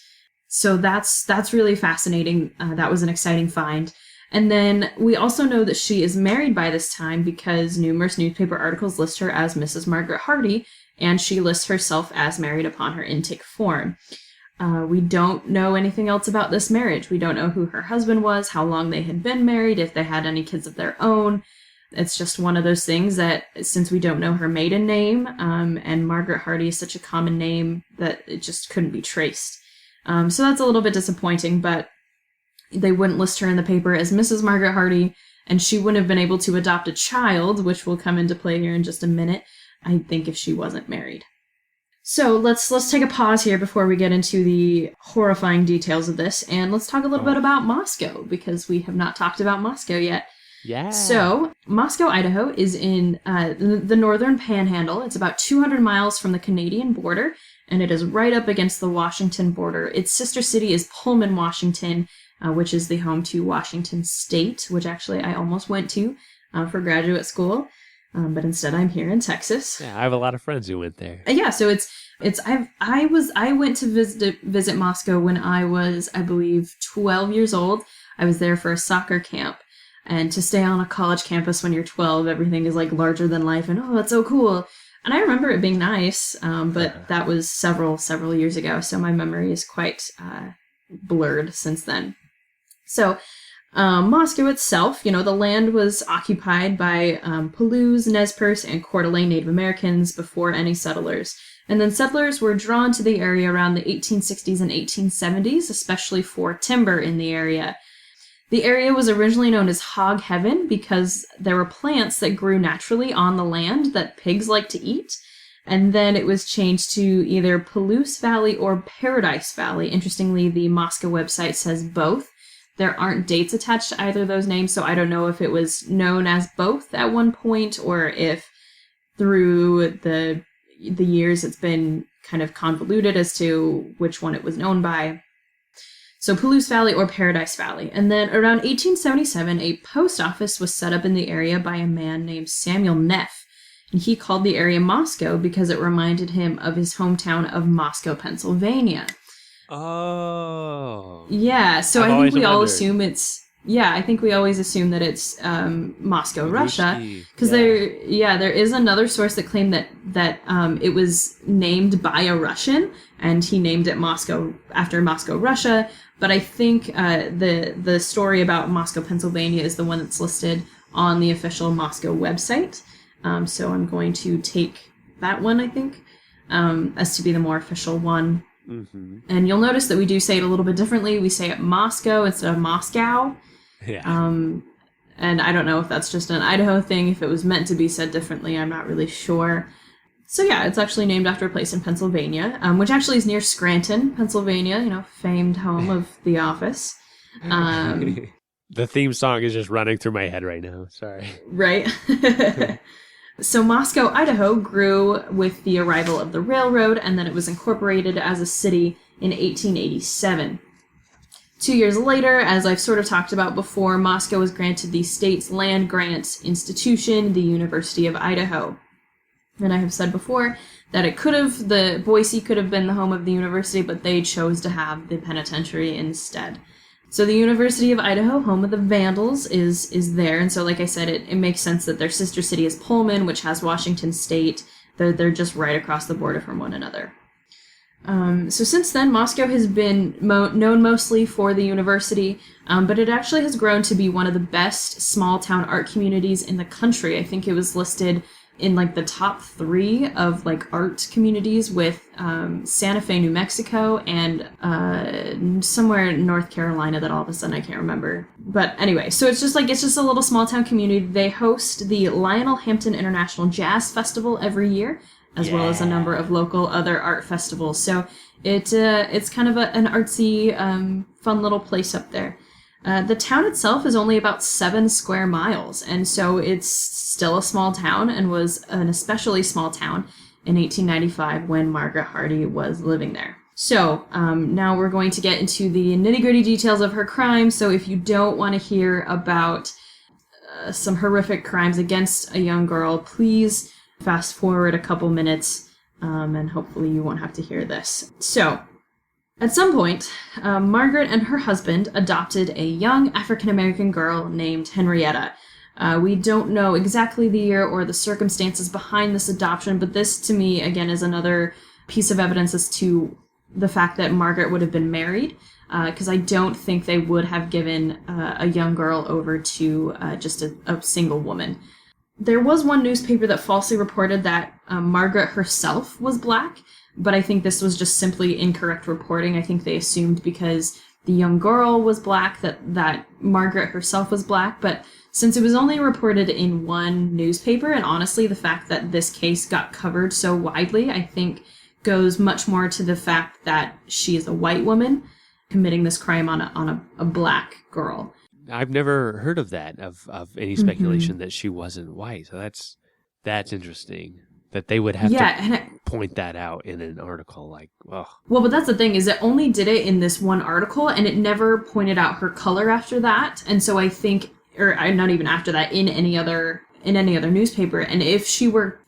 So that's really fascinating. That was an exciting find. And then we also know that she is married by this time because numerous newspaper articles list her as Mrs. Margaret Hardy, and she lists herself as married upon her intake form. We don't know anything else about this marriage. We don't know who her husband was, how long they had been married, if they had any kids of their own. It's just one of those things that, since we don't know her maiden name, and Margaret Hardy is such a common name, that it just couldn't be traced. So that's a little bit disappointing, but they wouldn't list her in the paper as Mrs. Margaret Hardy, and she wouldn't have been able to adopt a child, which will come into play here in just a minute, I think, if she wasn't married. So let's take a pause here before we get into the horrifying details of this, and let's talk a little bit about Moscow, because we have not talked about Moscow yet. Yeah. So, Moscow, Idaho is in the northern panhandle. It's about 200 miles from the Canadian border, and it is right up against the Washington border. Its sister city is Pullman, Washington, which is the home to Washington State, which actually I almost went to for graduate school, but instead I'm here in Texas. Yeah, I have a lot of friends who went there. Yeah, so I went to visit Moscow when I was, I believe, 12 years old. I was there for a soccer camp. And to stay on a college campus when you're 12, everything is like larger than life, and oh, that's so cool. And I remember it being nice, but that was several years ago, so my memory is quite blurred since then. So, Moscow itself, the land was occupied by Palouse, Nez Perce, and Coeur d'Alene Native Americans before any settlers. And then settlers were drawn to the area around the 1860s and 1870s, especially for timber in the area. The area was originally known as Hog Heaven because there were plants that grew naturally on the land that pigs like to eat. And then it was changed to either Palouse Valley or Paradise Valley. Interestingly, the Moscow website says both. There aren't dates attached to either of those names, so I don't know if it was known as both at one point or if through the years it's been kind of convoluted as to which one it was known by. So Palouse Valley or Paradise Valley. And then around 1877, a post office was set up in the area by a man named Samuel Neff. And he called the area Moscow because it reminded him of his hometown of Moscow, Pennsylvania. Oh. Yeah, so I think we all assume it's... Yeah, I think we always assume that it's Moscow, Russia. Because there is another source that claimed that it was named by a Russian, and he named it Moscow after Moscow, Russia. But I think the story about Moscow, Pennsylvania is the one that's listed on the official Moscow website. So I'm going to take that one, I think, as to be the more official one. Mm-hmm. And you'll notice that we do say it a little bit differently. We say it Moscow instead of Moscow. Yeah. And I don't know if that's just an Idaho thing. If it was meant to be said differently, I'm not really sure. So yeah, it's actually named after a place in Pennsylvania, which actually is near Scranton, Pennsylvania, famed home of The Office. The theme song is just running through my head right now. Sorry. Right. So Moscow, Idaho grew with the arrival of the railroad, and then it was incorporated as a city in 1887. 2 years later, as I've sort of talked about before, Moscow was granted the state's land grant institution, the University of Idaho. And I have said before that Boise could have been the home of the university, but they chose to have the penitentiary instead. So the University of Idaho, home of the Vandals, is there. And so, like I said, it makes sense that their sister city is Pullman, which has Washington State. They're just right across the border from one another. So since then, Moscow has been known mostly for the university, but it actually has grown to be one of the best small-town art communities in the country. I think it was listed in the top 3 of art communities, with Santa Fe, New Mexico, and somewhere in North Carolina that all of a sudden I can't remember. But anyway, so it's just a little small town community. They host the Lionel Hampton International Jazz Festival every year, as well as a number of local other art festivals. So it's kind of an artsy, fun little place up there. The town itself is only about 7 square miles, and so it's still a small town, and was an especially small town in 1895 when Margaret Hardy was living there. So now we're going to get into the nitty-gritty details of her crime. So if you don't want to hear about some horrific crimes against a young girl, please fast forward a couple minutes, and hopefully you won't have to hear this. So at some point, Margaret and her husband adopted a young African-American girl named Henrietta. We don't know exactly the year or the circumstances behind this adoption, but this, to me, again, is another piece of evidence as to the fact that Margaret would have been married, because I don't think they would have given a young girl over to just a single woman. There was one newspaper that falsely reported that Margaret herself was black, but I think this was just simply incorrect reporting. I think they assumed because the young girl was black that Margaret herself was black, but since it was only reported in one newspaper, and honestly the fact that this case got covered so widely, I think goes much more to the fact that she is a white woman committing this crime on a black girl. I've never heard of that, of any speculation that she wasn't white. So that's interesting. That they would have to point that out in an article, Well, but that's the thing, is it only did it in this one article, and it never pointed out her color after that. And so I think, or not even after that, in any other newspaper. And if she were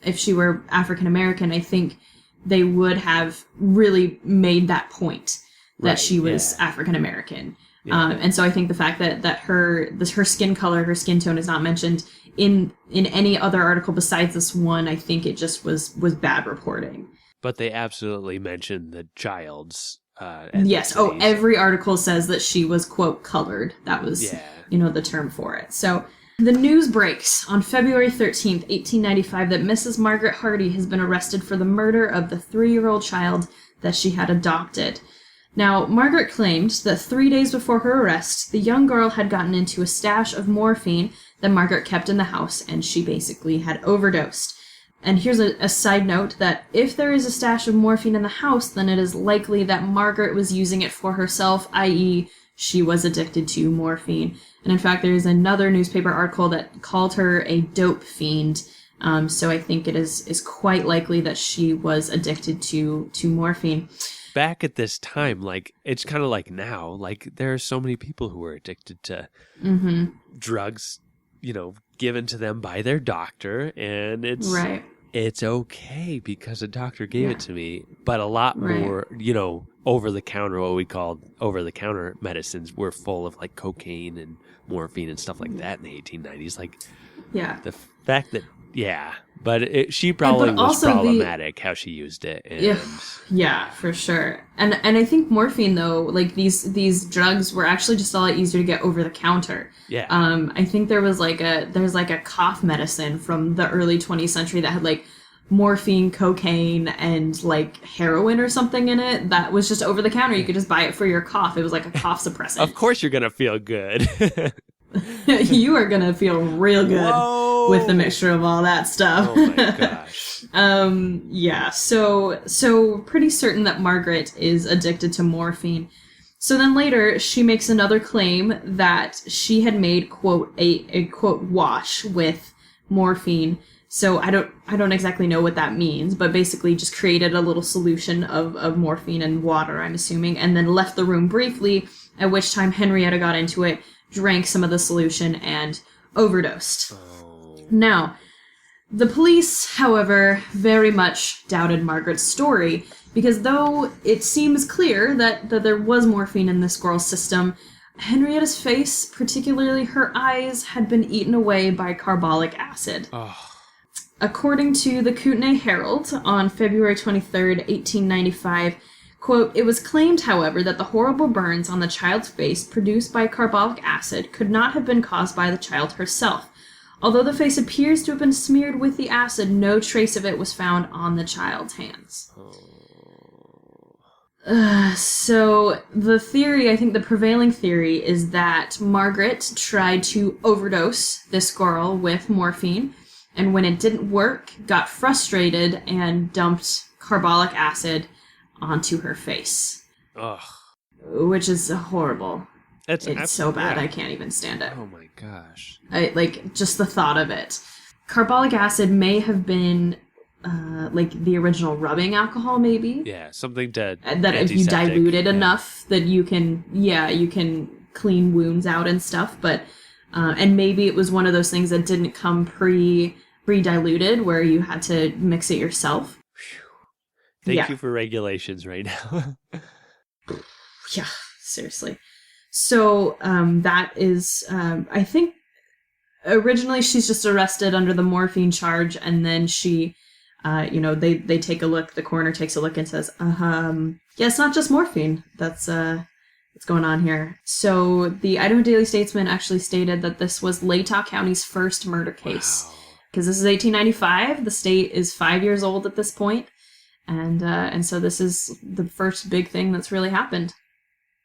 African American, I think they would have really made that point that she was African American. Yeah. And so I think the fact that her skin color, her skin tone is not mentioned in any other article besides this one, I think it just was bad reporting. But they absolutely mentioned the child's yes. Oh, every article says that she was, quote, colored. That was, the term for it. So the news breaks on February 13th, 1895, that Mrs. Margaret Hardy has been arrested for the murder of the 3-year-old child that she had adopted. Now, Margaret claimed that 3 days before her arrest, the young girl had gotten into a stash of morphine that Margaret kept in the house, and she basically had overdosed. And here's a side note, that if there is a stash of morphine in the house, then it is likely that Margaret was using it for herself, i.e. she was addicted to morphine. And in fact, there is another newspaper article that called her a dope fiend. So I think it is quite likely that she was addicted to morphine. Back at this time, it's kind of like now, there are so many people who are addicted to drugs, given to them by their doctor, and it's okay because a doctor gave it to me. But a lot more, over-the-counter, what we called over-the-counter medicines were full of cocaine and morphine and stuff like that in the 1890s. The fact that Yeah, but she probably was also problematic how she used it. And... Yeah, for sure. And I think morphine, though, like these drugs were actually just a lot easier to get over the counter. Yeah. I think there's like a cough medicine from the early 20th century that had like morphine, cocaine, and like heroin or something in it that was just over the counter. You could just buy it for your cough. It was like a cough suppressant. Of course you're gonna feel good. You are gonna feel real good with the mixture of all that stuff. Oh my gosh. Yeah, so pretty certain that Margaret is addicted to morphine. So then later she makes another claim that she had made, quote, a quote wash with morphine. So I don't exactly know what that means, but basically just created a little solution of morphine and water, I'm assuming, and then left the room briefly, at which time Henrietta got into it, drank some of the solution, and overdosed. Now, the police, however, very much doubted Margaret's story, because though it seems clear that there was morphine in this girl's system, Henrietta's face, particularly her eyes, had been eaten away by carbolic acid. According to the Kootenai Herald, on February 23rd, 1895, quote, it was claimed, however, that the horrible burns on the child's face produced by carbolic acid could not have been caused by the child herself. Although the face appears to have been smeared with the acid, no trace of it was found on the child's hands. So the theory, I think the prevailing theory, is that Margaret tried to overdose this girl with morphine, and when it didn't work, got frustrated and dumped carbolic acid onto her face. Ugh. Which is horrible. It's so bad, yeah. I can't even stand it. Oh my gosh. Just the thought of it. Carbolic acid may have been like the original rubbing alcohol, maybe. Yeah, something to that if you dilute it enough that you can clean wounds out and stuff, but and maybe it was one of those things that didn't come pre-diluted where you had to mix it yourself. Thank you for regulations right now. Yeah, seriously. So that is, I think, originally she's just arrested under the morphine charge, and then she, they take a look, the coroner takes a look and says, yeah, it's not just morphine that's what's going on here. So the Idaho Daily Statesman actually stated that this was Latah County's first murder case. Because this is 1895, the state is 5 years old at this point. And so this is the first big thing that's really happened.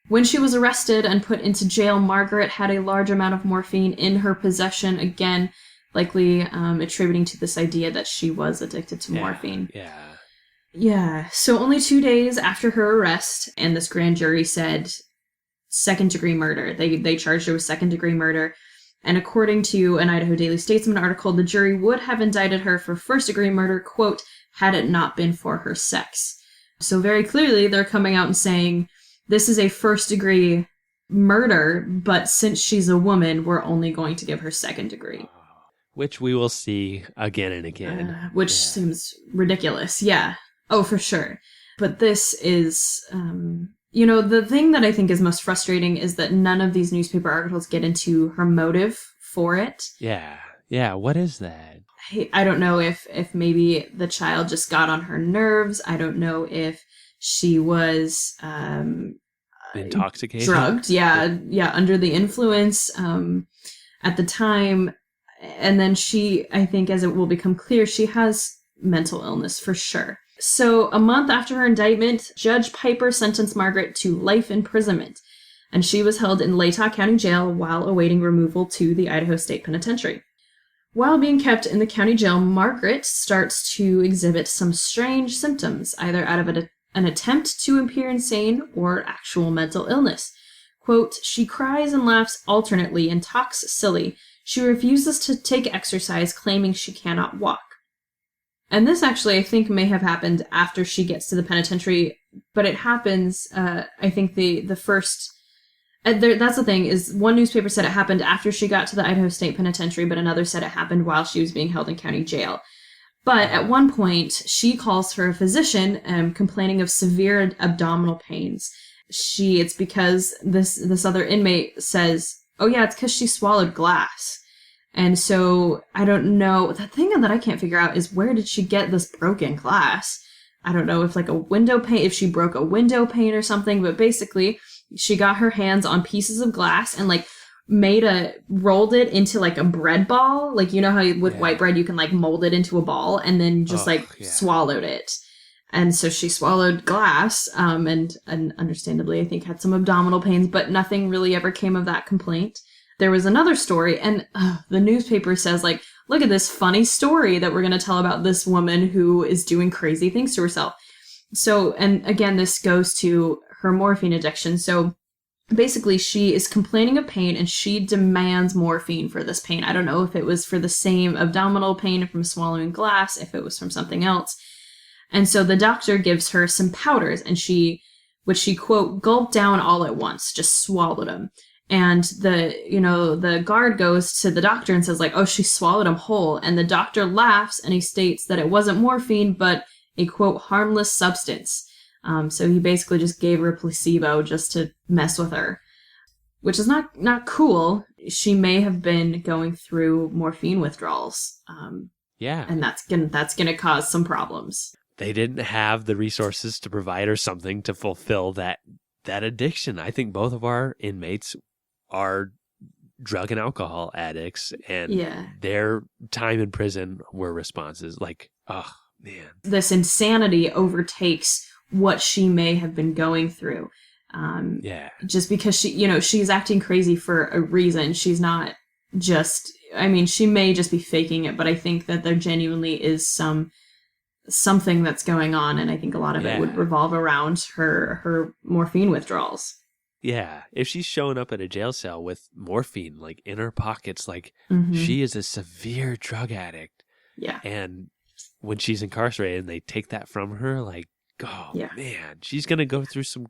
When she was arrested and put into jail, Margaret had a large amount of morphine in her possession, again, likely attributing to this idea that she was addicted to morphine. Yeah. So only 2 days after her arrest, and this grand jury said second-degree murder. They charged her with second-degree murder. And according to an Idaho Daily Statesman article, the jury would have indicted her for first-degree murder, quote, had it not been for her sex. So very clearly, they're coming out and saying, this is a first-degree murder, but since she's a woman, we're only going to give her second degree. Which we will see again and again. Which seems ridiculous, yeah. Oh, for sure. But this is, the thing that I think is most frustrating is that none of these newspaper articles get into her motive for it. Yeah, what is that? I don't know if maybe the child just got on her nerves. I don't know if she was intoxicated, drugged, under the influence at the time. And then she, I think, as it will become clear, she has mental illness for sure. So a month after her indictment, Judge Piper sentenced Margaret to life imprisonment, and she was held in Latah County Jail while awaiting removal to the Idaho State Penitentiary. While being kept in the county jail, Margaret starts to exhibit some strange symptoms, either out of an attempt to appear insane or actual mental illness. Quote, she cries and laughs alternately and talks silly. She refuses to take exercise, claiming she cannot walk. And this actually, I think, may have happened after she gets to the penitentiary, but it happens, I think the first... that's the thing, is one newspaper said it happened after she got to the Idaho State Penitentiary, but another said it happened while she was being held in county jail. But at one point, she calls her physician, complaining of severe abdominal pains. It's because this other inmate says, oh yeah, it's because she swallowed glass. And so I don't know. The thing that I can't figure out is where did she get this broken glass? I don't know if like a window pane, if she broke a window pane or something, but basically she got her hands on pieces of glass and like rolled it into like a bread ball. Like, you know how with white bread you can like mold it into a ball and then just swallowed it. And so she swallowed glass, and understandably, I think had some abdominal pains, but nothing really ever came of that complaint. There was another story, and the newspaper says, like, look at this funny story that we're going to tell about this woman who is doing crazy things to herself. So, and again, this goes to her morphine addiction. So basically, she is complaining of pain, and she demands morphine for this pain. I don't know if it was for the same abdominal pain from swallowing glass, if it was from something else. And so the doctor gives her some powders, and which she, quote, gulped down all at once, just swallowed them. And the guard goes to the doctor and says, like, oh, she swallowed them whole. And the doctor laughs, and he states that it wasn't morphine, but a, quote, harmless substance. So he basically just gave her a placebo just to mess with her, which is not cool. She may have been going through morphine withdrawals. And that's gonna cause some problems. They didn't have the resources to provide her something to fulfill that addiction. I think both of our inmates are drug and alcohol addicts, and their time in prison were responses like, oh, man. This insanity overtakes what she may have been going through. Just because she's acting crazy for a reason. She's not just, she may just be faking it, but I think that there genuinely is something that's going on, and I think a lot of it would revolve around her morphine withdrawals. Yeah, if she's showing up at a jail cell with morphine like in her pockets, like she is a severe drug addict. Yeah. And when she's incarcerated and they take that from her, like, oh man, she's gonna go through some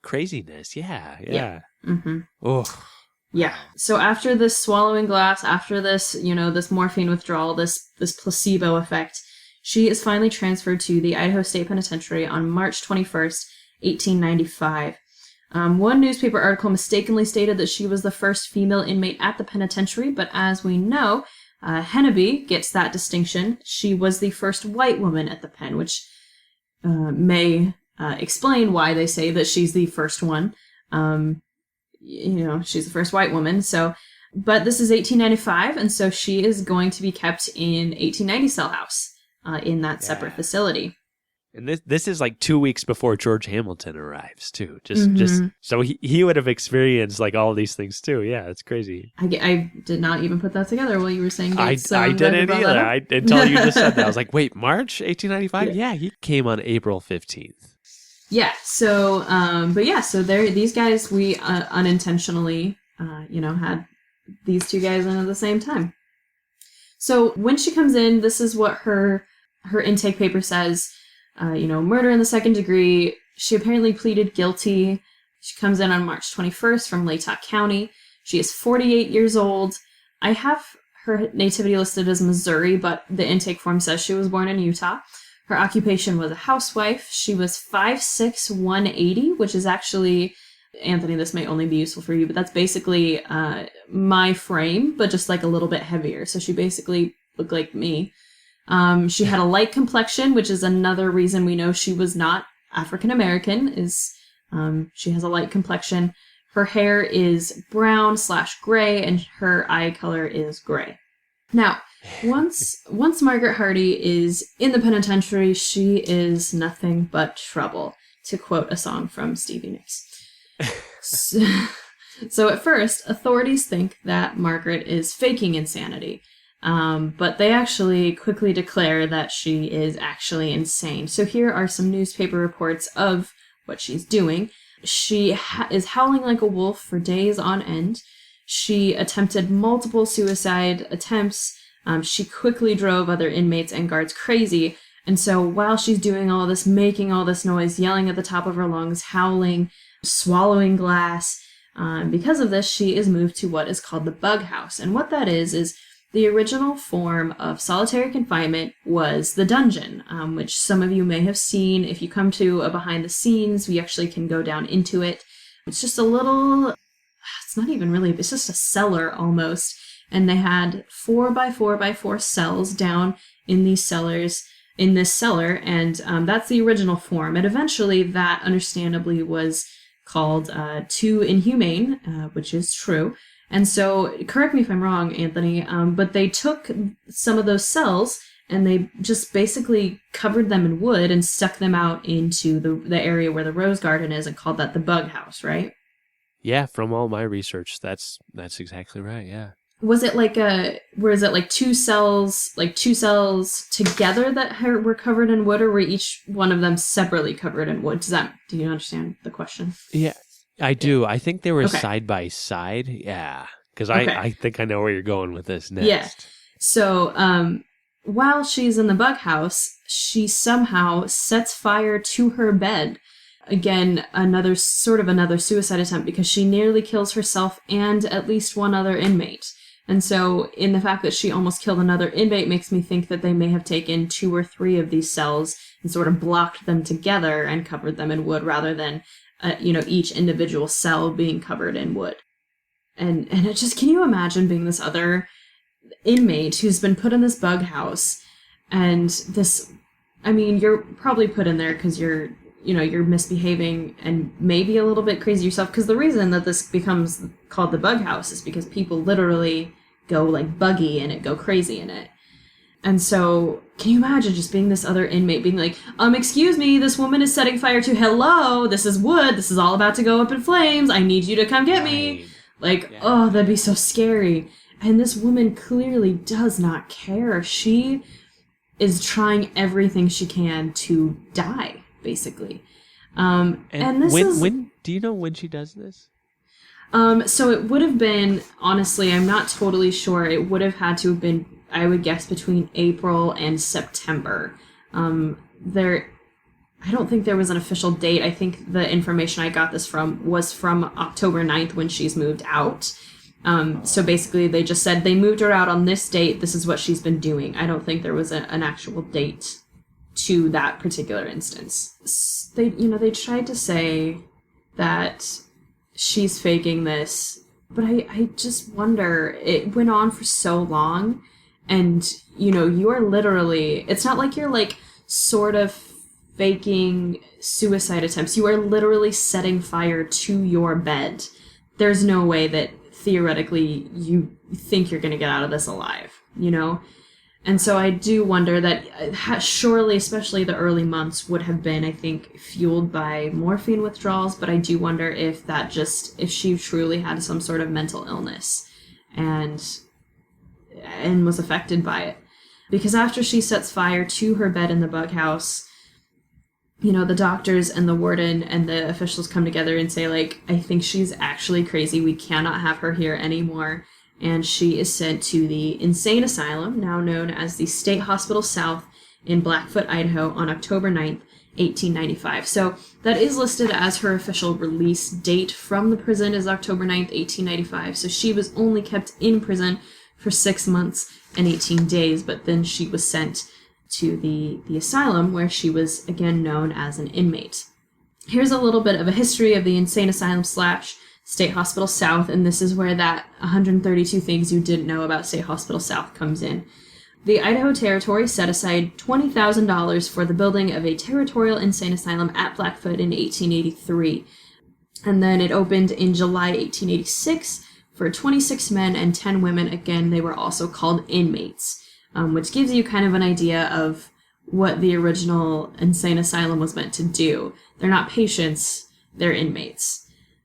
craziness. Yeah. Mm-hmm. Oh. Yeah. So after this swallowing glass, after this, this morphine withdrawal, this placebo effect, she is finally transferred to the Idaho State Penitentiary on March 21st, 1895. One newspaper article mistakenly stated that she was the first female inmate at the penitentiary, but as we know, Henneby gets that distinction. She was the first white woman at the pen, which may explain why they say that she's the first one. She's the first white woman. So, but this is 1895, and so she is going to be kept in 1890 cell house. In that separate facility. And this is like 2 weeks before George Hamilton arrives too. Just so he would have experienced like all these things too. Yeah, it's crazy. I did not even put that together while you were saying dates. I didn't either. Until you just said that. I was like, wait, March 1895? Yeah, he came on April 15th. Yeah. So, so these guys, we unintentionally, had these two guys in at the same time. So when she comes in, this is what her intake paper says, murder in the second degree. She apparently pleaded guilty. She comes in on March 21st from Latah County. She is 48 years old. I have her nativity listed as Missouri, but the intake form says she was born in Utah. Her occupation was a housewife. She was 5'6", 180, which is actually, Anthony, this may only be useful for you, but that's basically my frame, but just like a little bit heavier. So she basically looked like me. She had a light complexion, which is another reason we know she was not African American, is she has a light complexion. Her hair is brown/gray, and her eye color is gray. Now, once Margaret Hardy is in the penitentiary, she is nothing but trouble, to quote a song from Stevie Nicks. So at first, authorities think that Margaret is faking insanity. But they actually quickly declare that she is actually insane. So here are some newspaper reports of what she's doing. She is howling like a wolf for days on end. She attempted multiple suicide attempts. She quickly drove other inmates and guards crazy. And so while she's doing all this, making all this noise, yelling at the top of her lungs, howling, swallowing glass, because of this, she is moved to what is called the bug house. And what that is the original form of solitary confinement was the dungeon, which some of you may have seen. If you come to a behind the scenes, we actually can go down into it. It's just a little, it's not even really, it's just a cellar almost. and they had 4x4x4 cells down in these cellars, in this cellar, and that's the original form. And eventually that understandably was called too inhumane, which is true. And so, correct me if I'm wrong, Anthony, but they took some of those cells and they just basically covered them in wood and stuck them out into the area where the rose garden is and called that the bug house, right? Yeah, from all my research, that's exactly right, yeah. Was it like two cells together that were covered in wood, or were each one of them separately covered in wood? Do you understand the question? Yeah, I do. I think they were Okay. side by side. Yeah, because Okay. I think I know where you're going with this next. Yeah. So, while she's in the bug house, she somehow sets fire to her bed. Again, another suicide attempt, because she nearly kills herself and at least one other inmate. And so, in the fact that she almost killed another inmate makes me think that they may have taken 2 or 3 of these cells and sort of blocked them together and covered them in wood, rather than, each individual cell being covered in wood. And it just, can you imagine being this other inmate who's been put in this bug house, and this, I mean, you're probably put in there because you're misbehaving and maybe a little bit crazy yourself, because the reason that this becomes called the bug house is because people literally go like buggy in it, go crazy in it. And so, can you imagine just being this other inmate being like, excuse me, this woman is setting fire to, hello, this is wood, this is all about to go up in flames, I need you to come get me. Like, yeah. Oh, that'd be so scary. And this woman clearly does not care. She is trying everything she can to die, basically. And this when do you know when she does this? So it would have been, honestly, I'm not totally sure. It would have had to have been, I would guess, between April and September. I don't think there was an official date. I think the information I got this from was from October 9th when she's moved out. So basically they just said they moved her out on this date. This is what she's been doing. I don't think there was an actual date to that particular instance. They tried to say that she's faking this, but I just wonder, it went on for so long, and you are literally, it's not like you're like sort of faking suicide attempts. You are literally setting fire to your bed. There's no way that theoretically you think you're going to get out of this alive, And so I do wonder that surely, especially the early months, would have been, I think, fueled by morphine withdrawals, but I do wonder if she truly had some sort of mental illness and was affected by it. Because after she sets fire to her bed in the bug house, the doctors and the warden and the officials come together and say, like, I think she's actually crazy. We cannot have her here anymore. And she is sent to the insane asylum, now known as the State Hospital South in Blackfoot, Idaho, on October 9th, 1895. So that is listed as her official release date from the prison is October 9th, 1895. So she was only kept in prison for 6 months and 18 days, but then she was sent to the asylum, where she was again known as an inmate. Here's a little bit of a history of the insane asylum / State Hospital South, and this is where that 132 things you didn't know about State Hospital South comes in. The Idaho Territory set aside $20,000 for the building of a territorial insane asylum at Blackfoot in 1883. And then it opened in July 1886 for 26 men and 10 women. Again, they were also called inmates, which gives you kind of an idea of what the original insane asylum was meant to do. They're not patients, they're inmates.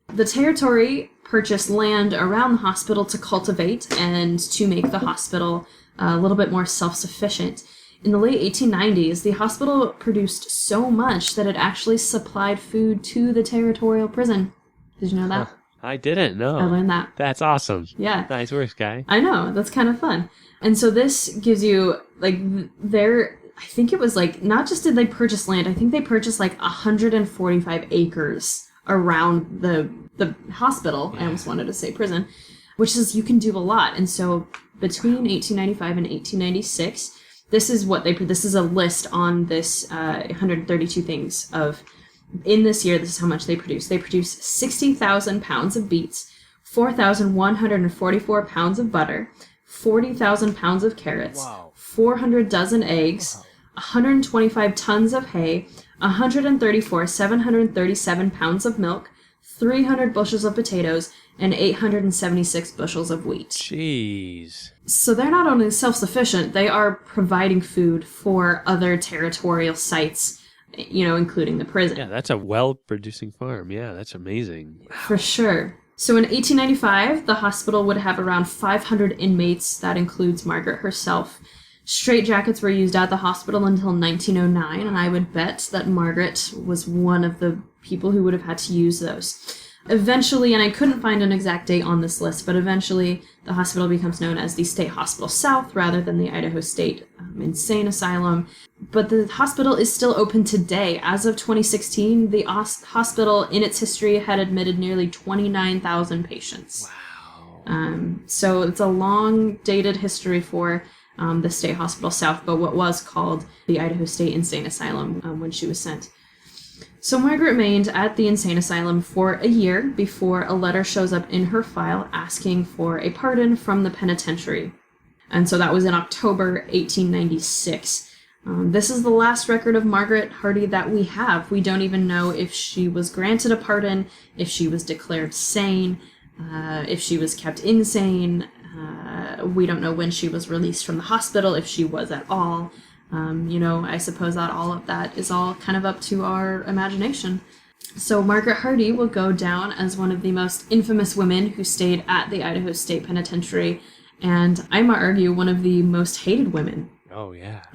The territory purchased land around the hospital to cultivate and to make the hospital a little bit more self-sufficient. In the late 1890s, the hospital produced so much that it actually supplied food to the territorial prison. Did you know that? I didn't know. I learned that. That's awesome. Yeah. Nice work, Skye. I know. That's kind of fun. And so this gives you, like, I think it was, like, not just did they purchase land, I think they purchased, like, 145 acres around the hospital. Yeah. I almost wanted to say prison, which is, you can do a lot. And so between 1895 and 1896, this is a list on this 132 things of, in this year, this is how much they produced. They produced 60,000 pounds of beets, 4,144 pounds of butter, 40,000 pounds of carrots, Wow. 400 dozen eggs, 125 tons of hay, 737 pounds of milk, 300 bushels of potatoes, and 876 bushels of wheat. Jeez. So they're not only self-sufficient, they are providing food for other territorial sites, including the prison. Yeah, that's a well-producing farm. Yeah, that's amazing. For sure. So in 1895, the hospital would have around 500 inmates. That includes Margaret herself. Straitjackets were used at the hospital until 1909, and I would bet that Margaret was one of the people who would have had to use those. Eventually, and I couldn't find an exact date on this list, but eventually the hospital becomes known as the State Hospital South rather than the Idaho State Insane Asylum. But the hospital is still open today. As of 2016, the hospital in its history had admitted nearly 29,000 patients. Wow. So it's a long-dated history for the State Hospital South, but what was called the Idaho State Insane Asylum when she was sent. So Margaret remained at the insane asylum for a year before a letter shows up in her file asking for a pardon from the penitentiary. And so that was in October 1896. This is the last record of Margaret Hardy that we have. We don't even know if she was granted a pardon, if she was declared sane, if she was kept insane. We don't know when she was released from the hospital, if she was at all. I suppose that all of that is all kind of up to our imagination. So Margaret Hardy will go down as one of the most infamous women who stayed at the Idaho State Penitentiary, and I might argue one of the most hated women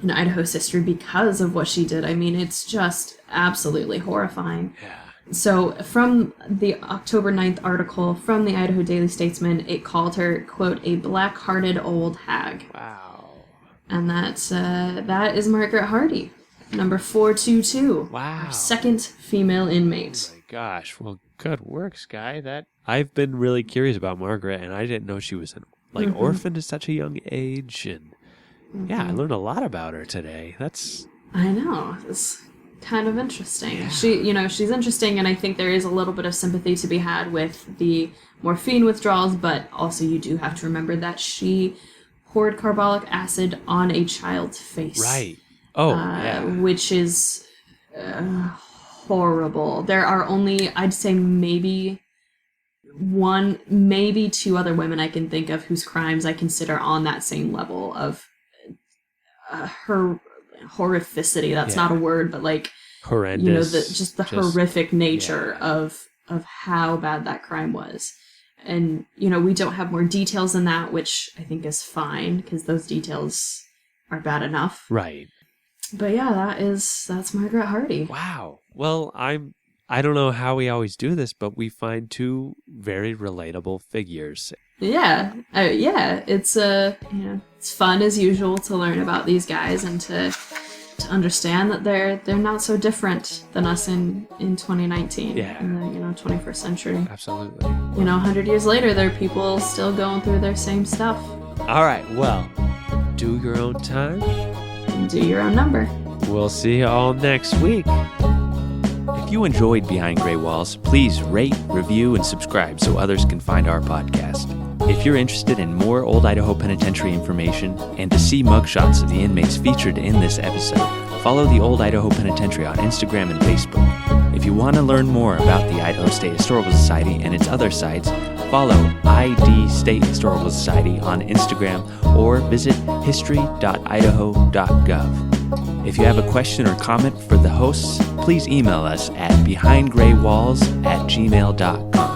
in Idaho's history because of what she did. I mean, it's just absolutely horrifying. Yeah. So from the October 9th article from the Idaho Daily Statesman, it called her, quote, a black-hearted old hag. Wow. And that is Margaret Hardy, number 422. Wow. Our second female inmate. Oh my gosh. Well, good work, Skye. I've been really curious about Margaret, and I didn't know she was orphaned at such a young age. And yeah, I learned a lot about her today. I know. It's kind of interesting. Yeah. She's interesting, and I think there is a little bit of sympathy to be had with the morphine withdrawals, but also you do have to remember that she poured carbolic acid on a child's face. Right. Oh, yeah. Which is horrible. There are only, I'd say, maybe two other women I can think of whose crimes I consider on that same level of her horrificity. That's not a word, but horrendous. The horrific nature of how bad that crime was. And, we don't have more details than that, which I think is fine, because those details are bad enough. Right. But yeah, that's Margaret Hardy. Wow. Well, I don't know how we always do this, but we find two very relatable figures. Yeah. It's it's fun as usual to learn about these guys and to understand that they're not so different than us in 2019. Yeah. In the 21st century. Absolutely. 100 years later, there are people still going through their same stuff. All right. Well, do your own time. And do your own number. We'll see you all next week. If you enjoyed Behind Gray Walls, please rate, review, and subscribe so others can find our podcast. If you're interested in more Old Idaho Penitentiary information and to see mugshots of the inmates featured in this episode, follow the Old Idaho Penitentiary on Instagram and Facebook. If you want to learn more about the Idaho State Historical Society and its other sites, follow ID State Historical Society on Instagram or visit history.idaho.gov. If you have a question or comment for the hosts, please email us at behindgraywalls@gmail.com.